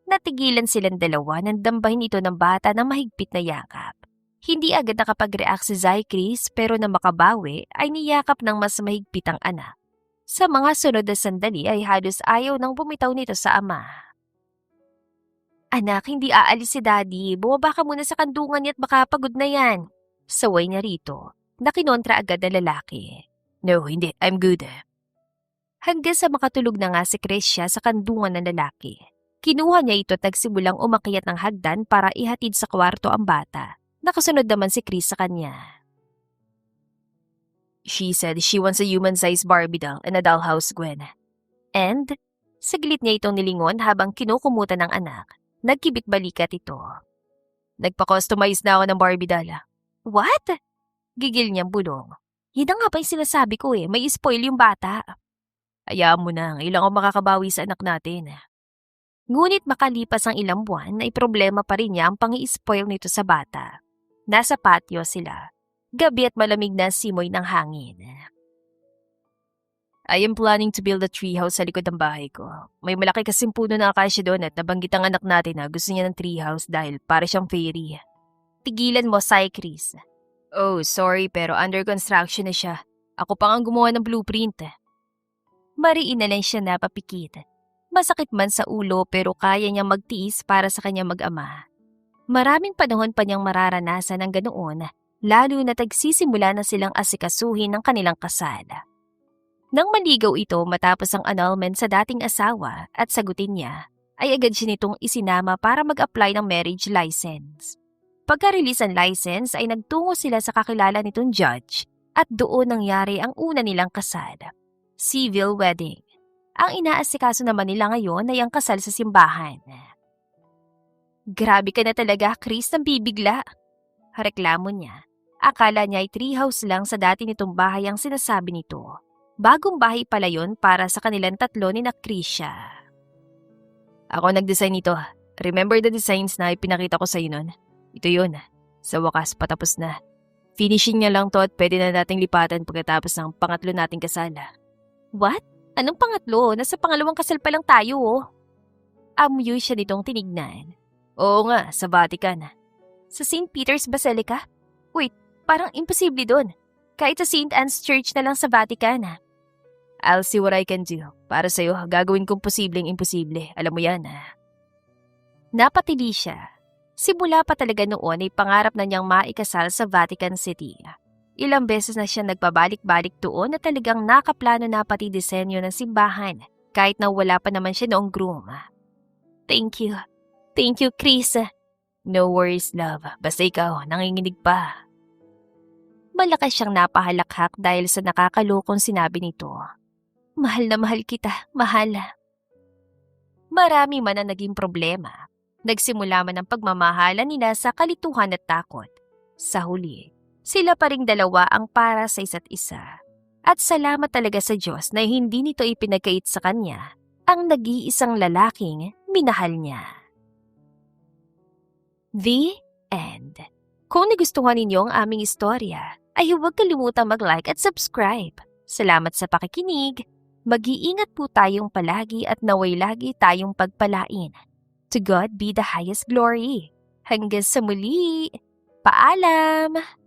Natigilan silang dalawa nang dambahin ito ng bata ng mahigpit na yakap. Hindi agad nakapag-react si Zai Chris pero na makabawi ay niyakap ng mas mahigpit ang anak. Sa mga sunod na sandali ay halos ayaw nang bumitaw nito sa ama. Anak, hindi aalis si Daddy. Bumaba ka muna sa kandungan niya at baka pagod na yan. Saway niya rito. Nakinontra agad na lalaki. No, hindi. I'm good. Hanggang sa makatulog na nga si Krisha sa kandungan ng lalaki. Kinuha niya ito at nagsimulang umakyat ng hagdan para ihatid sa kwarto ang bata. Nakasunod naman si Chris sa kanya. She said she wants a human-sized Barbie doll and a dollhouse, Gwen. And, saglit niya itong nilingon habang kinukumutan ng anak. Nagkibit balikat ito. Nagpa-customize na ako ng Barbie doll. What? Gigil niyang bulong. Yan nga pa yung sinasabi ko may spoil yung bata. Hayaan mo na, ilang ako makakabawi sa anak natin. Ngunit makalipas ang ilang buwan ay problema pa rin niya ang pang-i-spoil nito sa bata. Nasa patio sila. Gabi at malamig na simoy ng hangin. I am planning to build a treehouse sa likod ng bahay ko. May malaki kasing puno ng akasya doon at nabanggit ang anak natin na gusto niya ng treehouse dahil para siyang fairy. Tigilan mo, Sai Chris. Oh, sorry pero under construction na siya. Ako pa ang gumawa ng blueprint. Mariin na lang siya napapikit. Masakit man sa ulo pero kaya niyang magtiis para sa kanyang mag-ama. Maraming panahon pa niyang mararanasan ang ganoon, lalo na tagsisimula na silang asikasuhin ng kanilang kasal. Nang maligaw ito matapos ang annulment sa dating asawa at sagutin niya, ay agad siya nitong isinama para mag-apply ng marriage license. Pagka-release ang license ay nagtungo sila sa kakilala nitong judge at doon nangyari ang una nilang kasal. Civil wedding. Ang inaasikaso naman nila ngayon ay ang kasal sa simbahan. Grabe ka na talaga, Chris, nang bibigla. Reklamo niya. Akala niya ay treehouse lang sa dati nitong bahay ang sinasabi nito. Bagong bahay pala yon para sa kanilang tatlo ni Krisha. Ako nag-design nito. Remember the designs na ipinakita ko sa iyo nun? Ito yun. Sa wakas, patapos na. Finishing niya lang to at pwede na nating lipatan pagkatapos ng pangatlo nating kasal. What? Anong pangatlo? Nasa pangalawang kasal pa lang tayo, Amuyo siya nitong tinignan. Oo nga, sa Vatican. Sa St. Peter's Basilica? Wait, parang imposible doon. Kahit sa St. Anne's Church na lang sa Vatican. I'll see what I can do. Para sa'yo, gagawin kong posibleng imposible. Alam mo yan, Napatili siya. Simula pa talaga noon ay pangarap na niyang maikasal sa Vatican City. Ilang beses na siya nagpabalik-balik doon na talagang nakaplano na pati disenyo ng simbahan kahit na wala pa naman siya noong groom. Thank you. Thank you, Chris. No worries, love. Basta ikaw, nanginginig pa. Malakas siyang napahalakhak dahil sa nakakalokong sinabi nito. Mahal na mahal kita, mahal. Marami man ang naging problema. Nagsimula man ang pagmamahalan nila sa kalituhan at takot. Sa huli, Sila pa ring dalawa ang para sa isa't isa. At salamat talaga sa Diyos na hindi nito ipinagkait sa kanya ang nag-iisang lalaking minahal niya. The End. Kung nagustuhan ninyo ang aming istorya, ay huwag kalimutang mag-like at subscribe. Salamat sa pakikinig. Mag-iingat po tayong palagi at naway lagi tayong pagpalain. To God be the highest glory. Hanggang sa muli. Paalam!